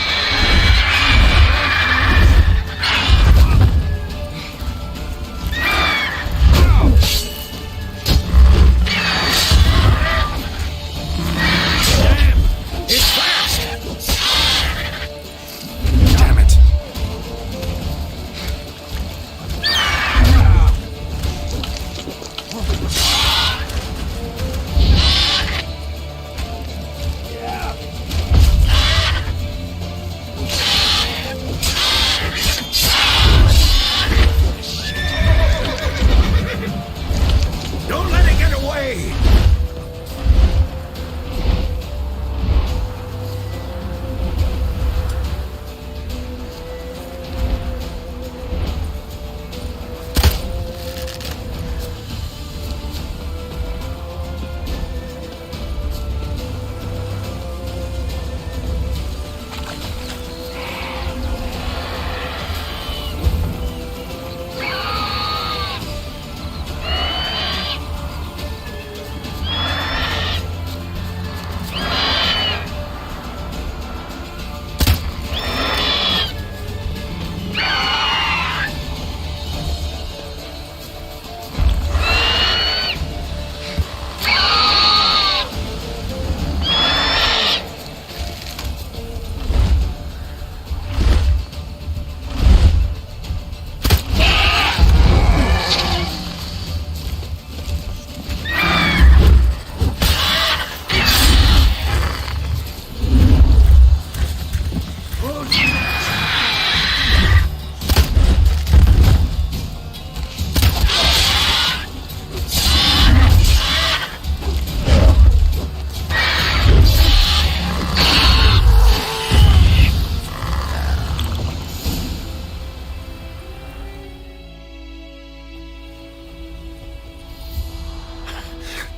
K: Don't let it get away!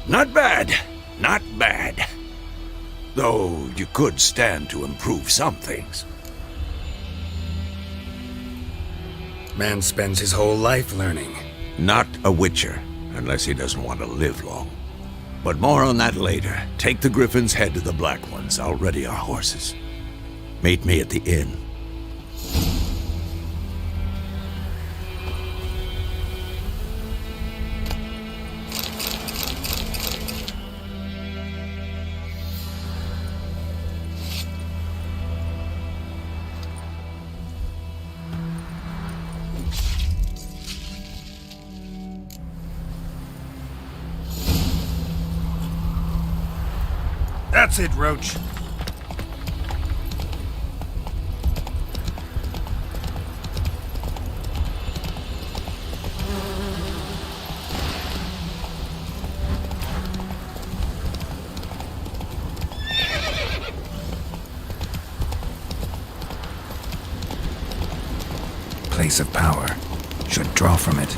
C: Not bad. Not bad. Though you could stand to improve some things.
A: Man spends his whole life learning.
C: Not a witcher, unless he doesn't want to live long. But more on that later. Take the Griffin's head to the Black Ones. I'll ready our horses. Meet me at the inn.
K: That's it, Roach.
A: Place of power. Should draw from it.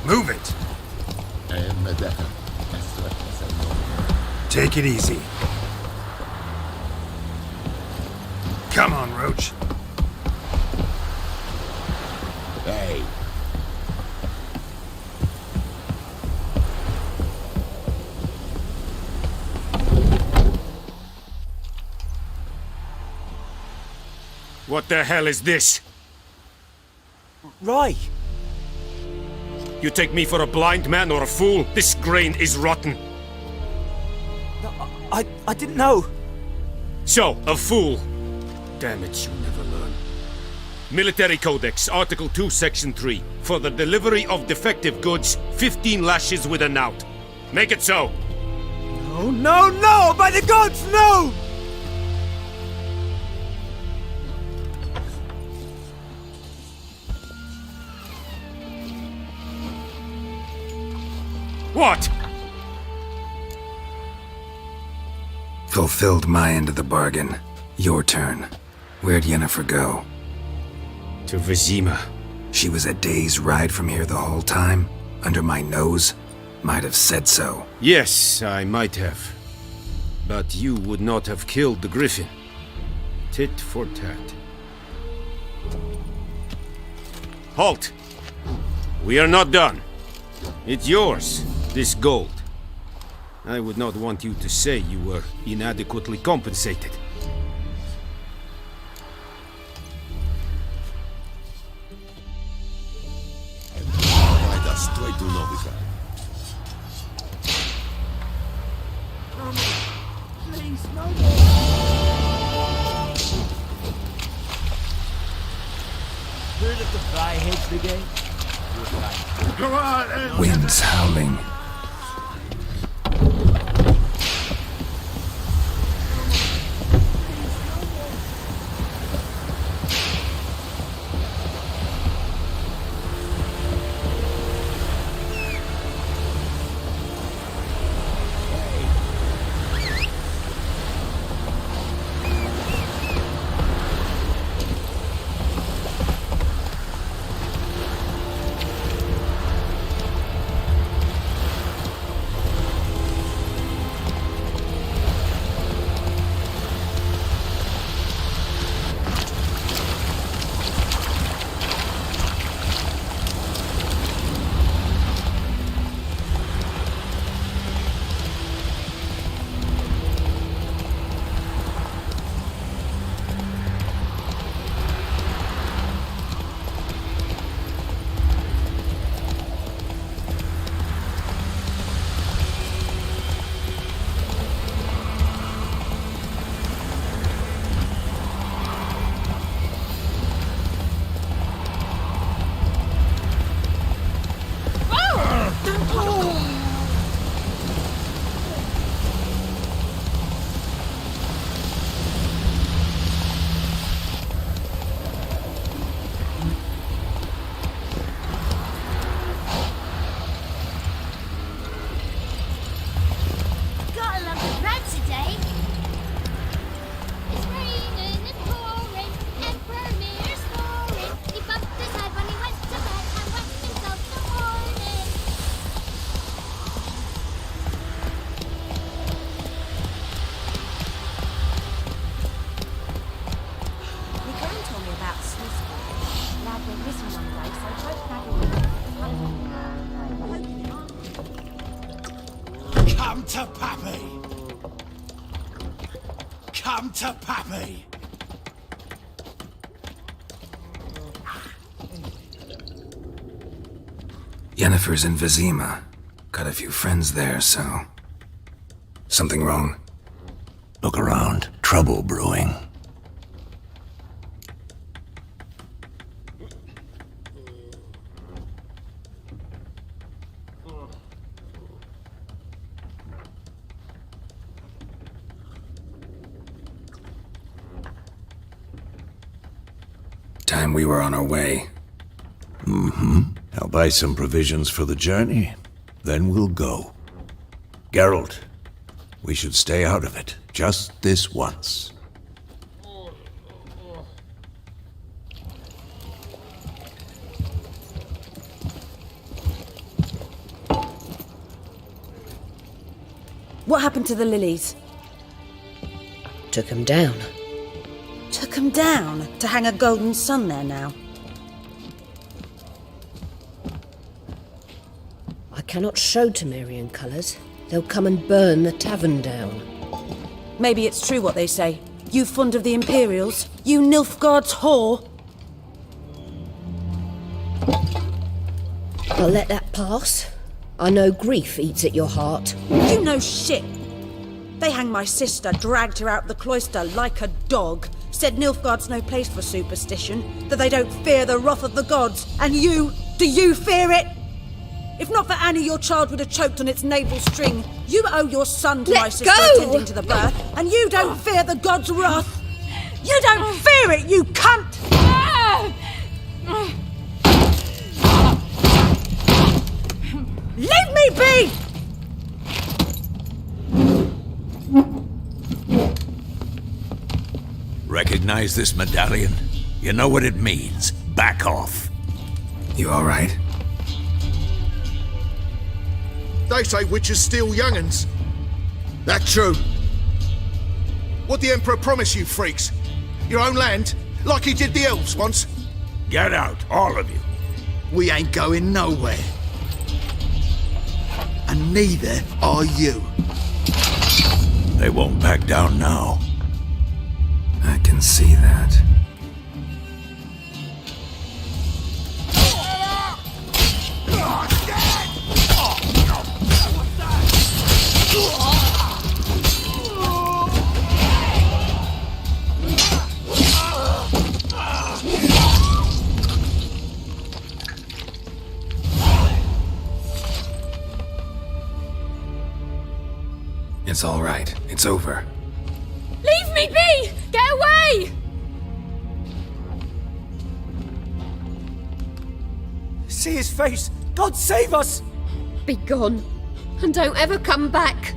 K: Move it. Take it easy. Come on, Roach.
C: Hey.
O: What the hell is this?
I: Roy!
O: You take me for a blind man or a fool? This grain is rotten.
I: I didn't know.
O: So, a fool. Damn it, you never learn. Military Codex, Article 2, Section 3. For the delivery of defective goods, 15 lashes with a knout. Make it so.
I: No, no, no! By the gods, no!
O: What?
A: Fulfilled my end of the bargain. Your turn. Where'd Yennefer go?
O: To Vizima.
A: She was a day's ride from here the whole time? Under my nose? Might have said so.
O: Yes, I might have. But you would not have killed the griffin. Tit for tat. Halt! We are not done. It's yours, this gold. I would not want you to say you were inadequately compensated.
I: Please, no more! Heard of the Fryheads Brigade?
K: Go on,
A: Winds howling.
G: Come to Pappy! Come to Pappy!
A: Yennefer's in Vizima. Got a few friends there, so... Something wrong?
G: Look around. Trouble brewing.
A: Time we were on our way.
C: Mm-hmm. I'll buy some provisions for the journey. Then we'll go. Geralt, we should stay out of it. Just this once.
P: What happened to the lilies?
H: Took 'em down.
P: Took 'em down to hang a golden sun there now.
H: cannot show Temerian colours. They'll come and burn the tavern down.
P: Maybe it's true what they say. You fond of the Imperials? You Nilfgaard's whore?
H: I'll let that pass. I know grief eats at your heart.
P: You know shit. They hanged my sister, dragged her out the cloister like a dog, said Nilfgaard's no place for superstition, that they don't fear the wrath of the gods. And you, do you fear it? If not for Annie, your child would have choked on its navel string. You owe your son to my sister attending to the birth, and you don't fear the gods' wrath. You don't fear it, you cunt! Leave me be!
C: Recognize this medallion? You know what it means. Back off.
A: You all right?
K: They say witches steal young'uns. That true? What the Emperor promise you, freaks? Your own land? Like he did the elves once?
C: Get out, all of you.
K: We ain't going nowhere. And neither are you.
C: They won't back down now.
A: I can see that. It's all right. It's over.
S: Leave me be! Get away!
R: See his face! God save us!
H: Be gone, and don't ever come back.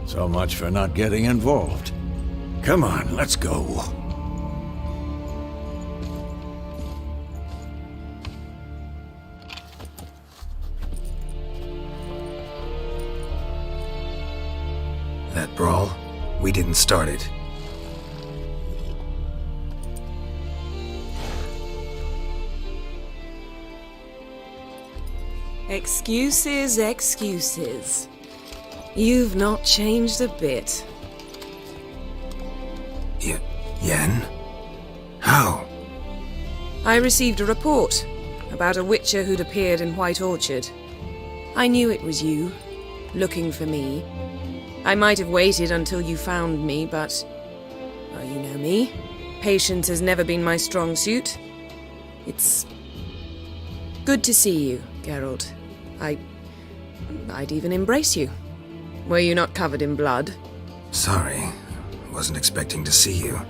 C: So much for not getting involved. Come on, let's go.
A: That brawl, we didn't start it.
B: Excuses, excuses. You've not changed a bit.
A: Yen? How?
B: I received a report about a witcher who'd appeared in White Orchard. I knew it was you, looking for me. I might have waited until you found me, but... well, you know me. Patience has never been my strong suit. It's... good to see you, Geralt. I'd even embrace you. Were you not covered in blood?
A: Sorry. Wasn't expecting to see you.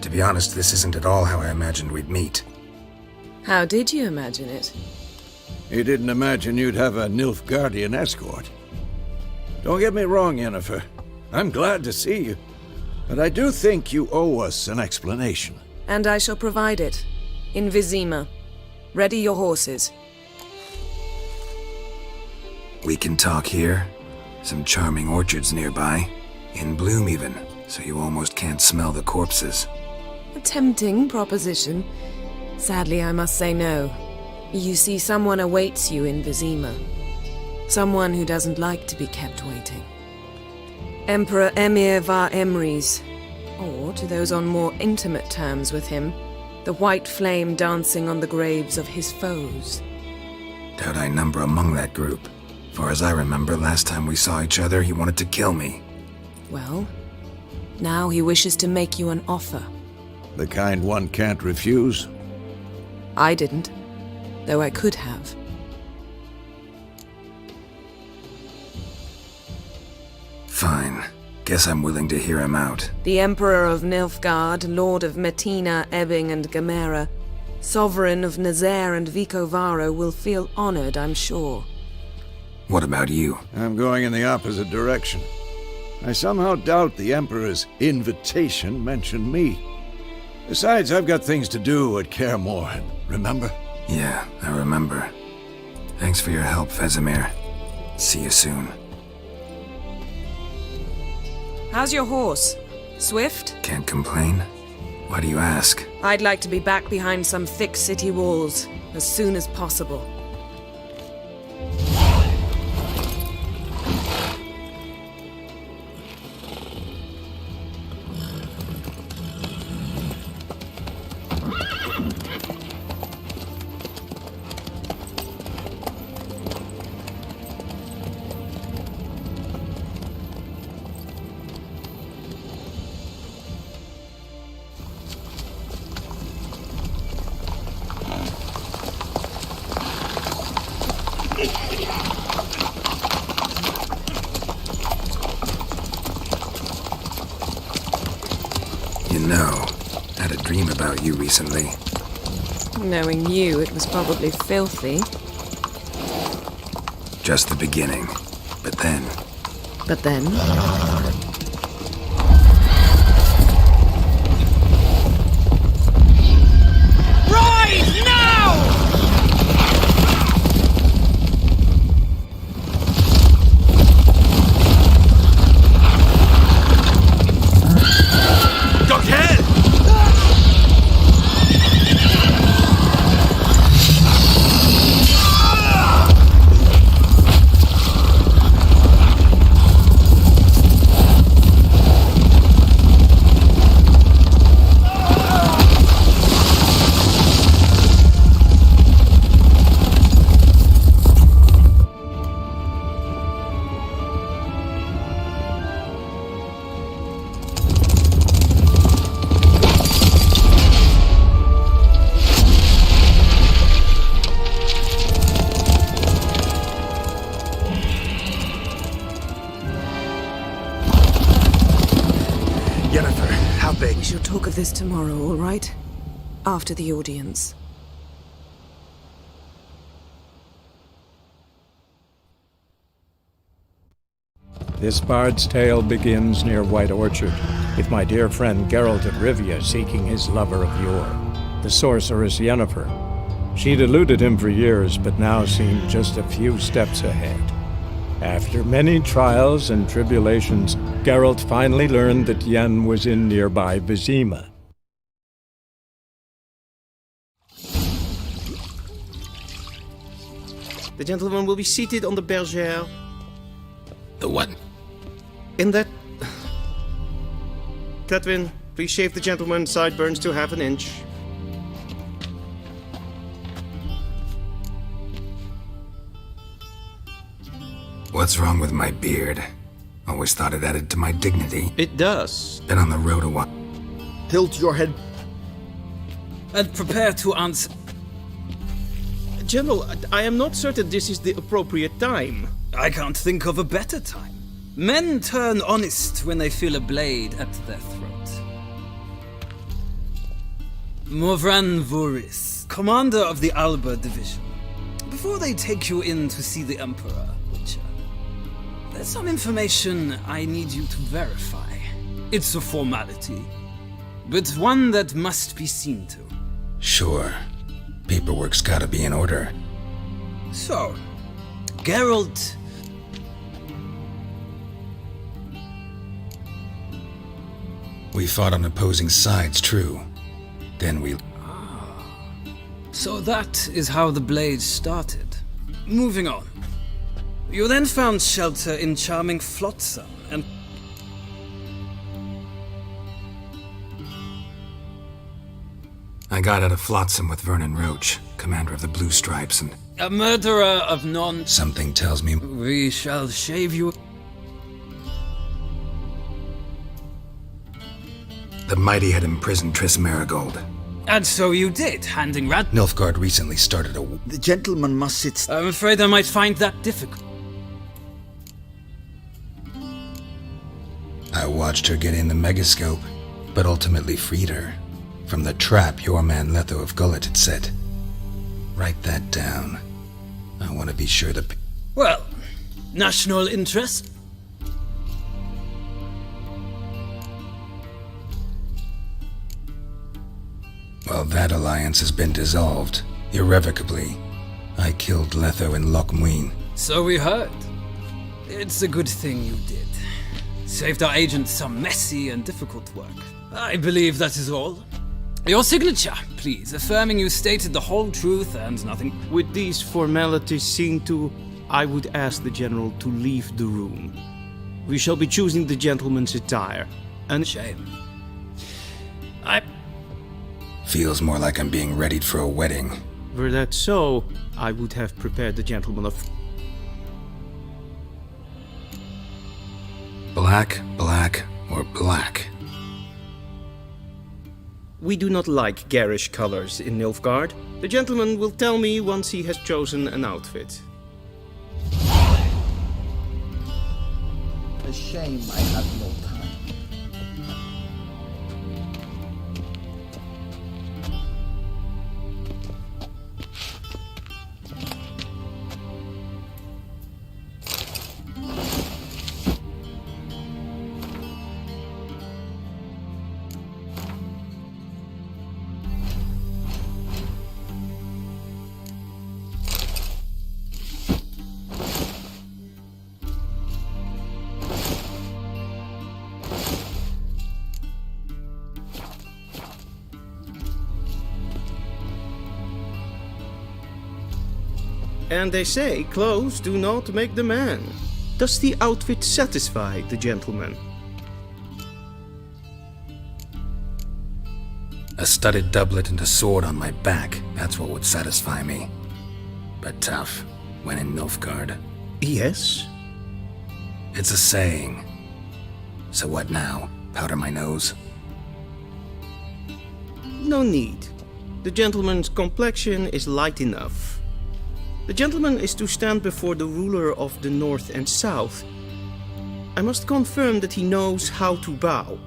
A: To be honest, this isn't at all how I imagined we'd meet.
B: How did you imagine it?
C: You didn't imagine you'd have a Nilfgaardian escort. Don't get me wrong, Yennefer. I'm glad to see you. But I do think you owe us an explanation.
B: And I shall provide it. In Vizima. Ready your horses.
A: We can talk here. Some charming orchards nearby. In bloom even, so you almost can't smell the corpses.
B: A tempting proposition. Sadly, I must say no. You see, someone awaits you in Vizima. Someone who doesn't like to be kept waiting. Emperor Emir var Emrys. Or, to those on more intimate terms with him, the white flame dancing on the graves of his foes.
A: Doubt I number among that group. Far as I remember, last time we saw each other, he wanted to kill me.
B: Well, now he wishes to make you an offer.
C: The kind one can't refuse?
B: I didn't, though I could have.
A: Fine. Guess I'm willing to hear him out.
B: The Emperor of Nilfgaard, Lord of Metina, Ebbing and Gamera, Sovereign of Nazaire and Vicovaro will feel honored, I'm sure.
A: What about you?
C: I'm going in the opposite direction. I somehow doubt the Emperor's invitation mentioned me. Besides, I've got things to do at Kaer Morhen, remember?
A: Yeah, I remember. Thanks for your help, Vesemir. See you soon.
B: How's your horse? Swift?
A: Can't complain. Why do you ask?
B: I'd like to be back behind some thick city walls as soon as possible.
A: You know, I had a dream about you recently.
B: Knowing you, it was probably filthy.
A: Just the beginning. But then...
B: But then?
L: Rise now!
A: Yennefer, how big?
B: We shall talk of this tomorrow, all right? After the audience.
T: This bard's tale begins near White Orchard, with my dear friend Geralt of Rivia seeking his lover of yore, the sorceress Yennefer. She'd eluded him for years, but now seemed just a few steps ahead. After many trials and tribulations, Geralt finally learned that Yen was in nearby Vizima.
E: The gentleman will be seated on the bergère.
A: The what?
E: In that... Cletwin, please shave the gentleman's sideburns to half an inch.
A: What's wrong with my beard? Always thought it added to my dignity.
E: It does.
A: Been on the road a while.
J: Tilt your head.
L: And prepare to answer.
E: General, I am not certain this is the appropriate time.
L: I can't think of a better time. Men turn honest when they feel a blade at their throat. Morvran Voorhis, commander of the Alba Division. Before they take you in to see the Emperor, Witcher, there's some information I need you to verify. It's a formality, but one that must be seen to.
A: Sure. Paperwork's gotta be in order.
L: So, Geralt...
A: We fought on opposing sides, true. Then we...
L: So that is how the blade started. Moving on. You then found shelter in charming Flotsam, and...
A: I got out of Flotsam with Vernon Roach, commander of the Blue Stripes, and...
L: a murderer of none...
A: Something tells me...
L: We shall shave you...
A: The Mighty had imprisoned Triss Marigold.
L: And so you did, handing Rad...
A: Nilfgaard recently started a...
J: The gentleman must sit...
L: I'm afraid I might find that difficult.
A: I watched her get in the megascope, but ultimately freed her. From the trap your man Letho of Gullet had set. Write that down. I want to be sure the...
L: Well, national interest?
A: Well, that alliance has been dissolved, irrevocably. I killed Letho in Loch Muin.
L: So we heard. It's a good thing you did. Saved our agent some messy and difficult work. I believe that is all. Your signature, please, affirming you stated the whole truth and nothing.
U: With these formalities seen to, I would ask the General to leave the room. We shall be choosing the gentleman's attire. And
L: shame.
A: Feels more like I'm being readied for a wedding.
U: Were that so, I would have prepared the gentleman of...
A: Black, black, or black?
U: We do not like garish colors in Nilfgaard. The gentleman will tell me once he has chosen an outfit.
V: A shame I had no time.
U: And they say clothes do not make the man. Does the outfit satisfy the gentleman?
A: A studded doublet and a sword on my back, that's what would satisfy me. But tough, when in Nilfgaard.
U: Yes?
A: It's a saying. So what now? Powder my nose?
U: No need. The gentleman's complexion is light enough. The gentleman is to stand before the ruler of the North and South. I must confirm that he knows how to bow.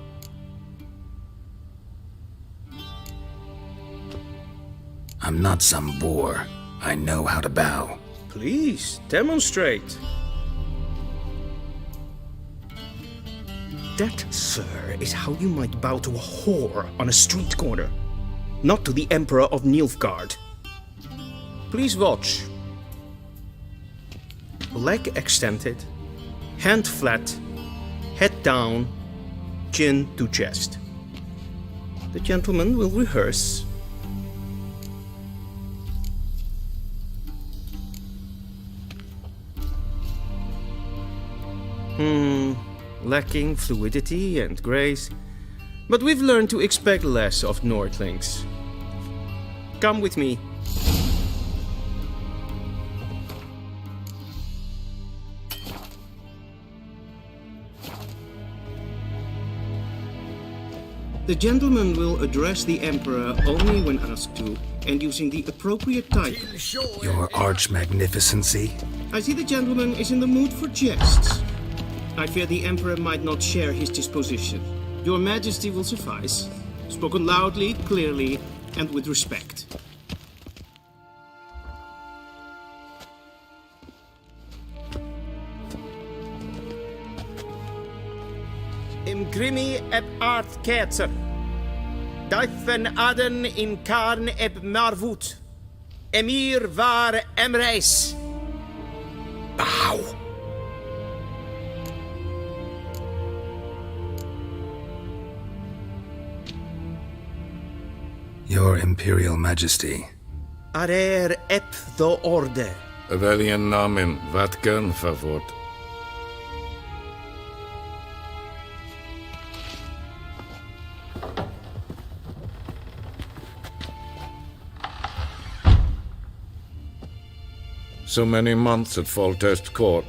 A: I'm not some boor. I know how to bow.
U: Please, demonstrate. That, sir, is how you might bow to a whore on a street corner, not to the Emperor of Nilfgaard. Please watch. Leg extended, hand flat, head down, chin to chest. The gentleman will rehearse. Lacking fluidity and grace, but we've learned to expect less of Nordlings. Come with me. The gentleman will address the Emperor only when asked to, and using the appropriate title.
A: Your arch-magnificency?
U: I see the gentleman is in the mood for jests. I fear the Emperor might not share his disposition. Your Majesty will suffice. Spoken loudly, clearly, and with respect. Imgrimi eb art ketzer. Duifen aden in karn eb marvoet. Emir var emreis.
A: Bow. Your Imperial Majesty.
U: Arer ep the orde.
O: Welchen Namen, wat gern favort? So many months at Foltest Court.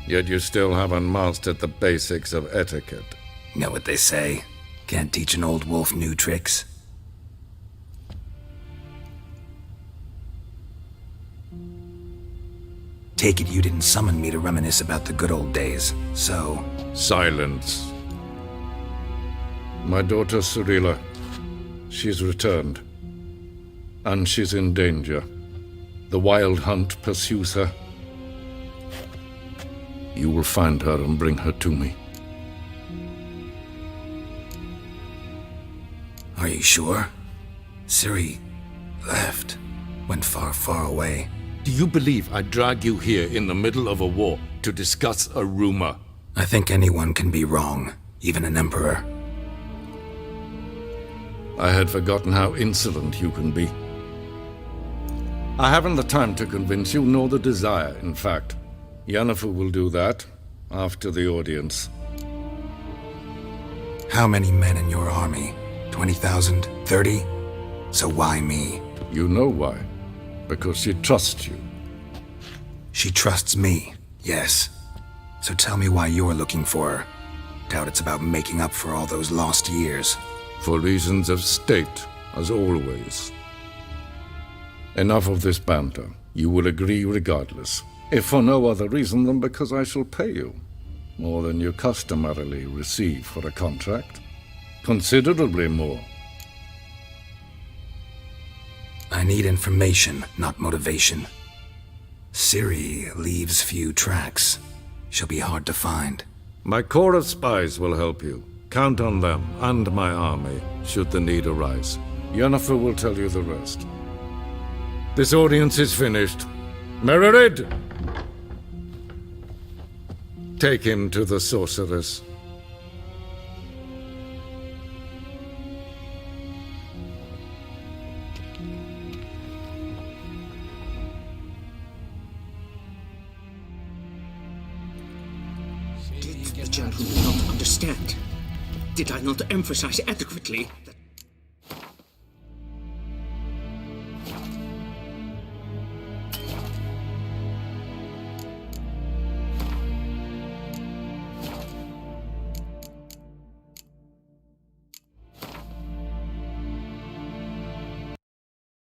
O: Yet you still haven't mastered the basics of etiquette.
A: Know what they say? Can't teach an old wolf new tricks. Take it you didn't summon me to reminisce about the good old days, so...
O: Silence. My daughter Cirilla, she's returned. And she's in danger. The Wild Hunt pursues her. You will find her and bring her to me.
A: Are you sure? Ciri left. Went far, far away.
O: Do you believe I'd drag you here in the middle of a war to discuss a rumor?
A: I think anyone can be wrong, even an emperor.
F: I had forgotten how insolent you can be. I haven't the time to convince you, nor the desire, in fact. Yennefer will do that after the audience.
A: How many men in your army? 20,000? 30? So why me?
F: You know why. Because she trusts you.
A: She trusts me, yes. So tell me why you're looking for her. Doubt it's about making up for all those lost years.
F: For reasons of state, as always. Enough of this banter. You will agree regardless. If for no other reason than because I shall pay you. More than you customarily receive for a contract. Considerably more.
A: I need information, not motivation. Ciri leaves few tracks. She'll be hard to find.
F: My corps of spies will help you. Count on them and my army, should the need arise. Yennefer will tell you the rest. This audience is finished. Mererid! Take him to the sorceress.
R: Did the gentleman not understand? Did I not emphasize adequately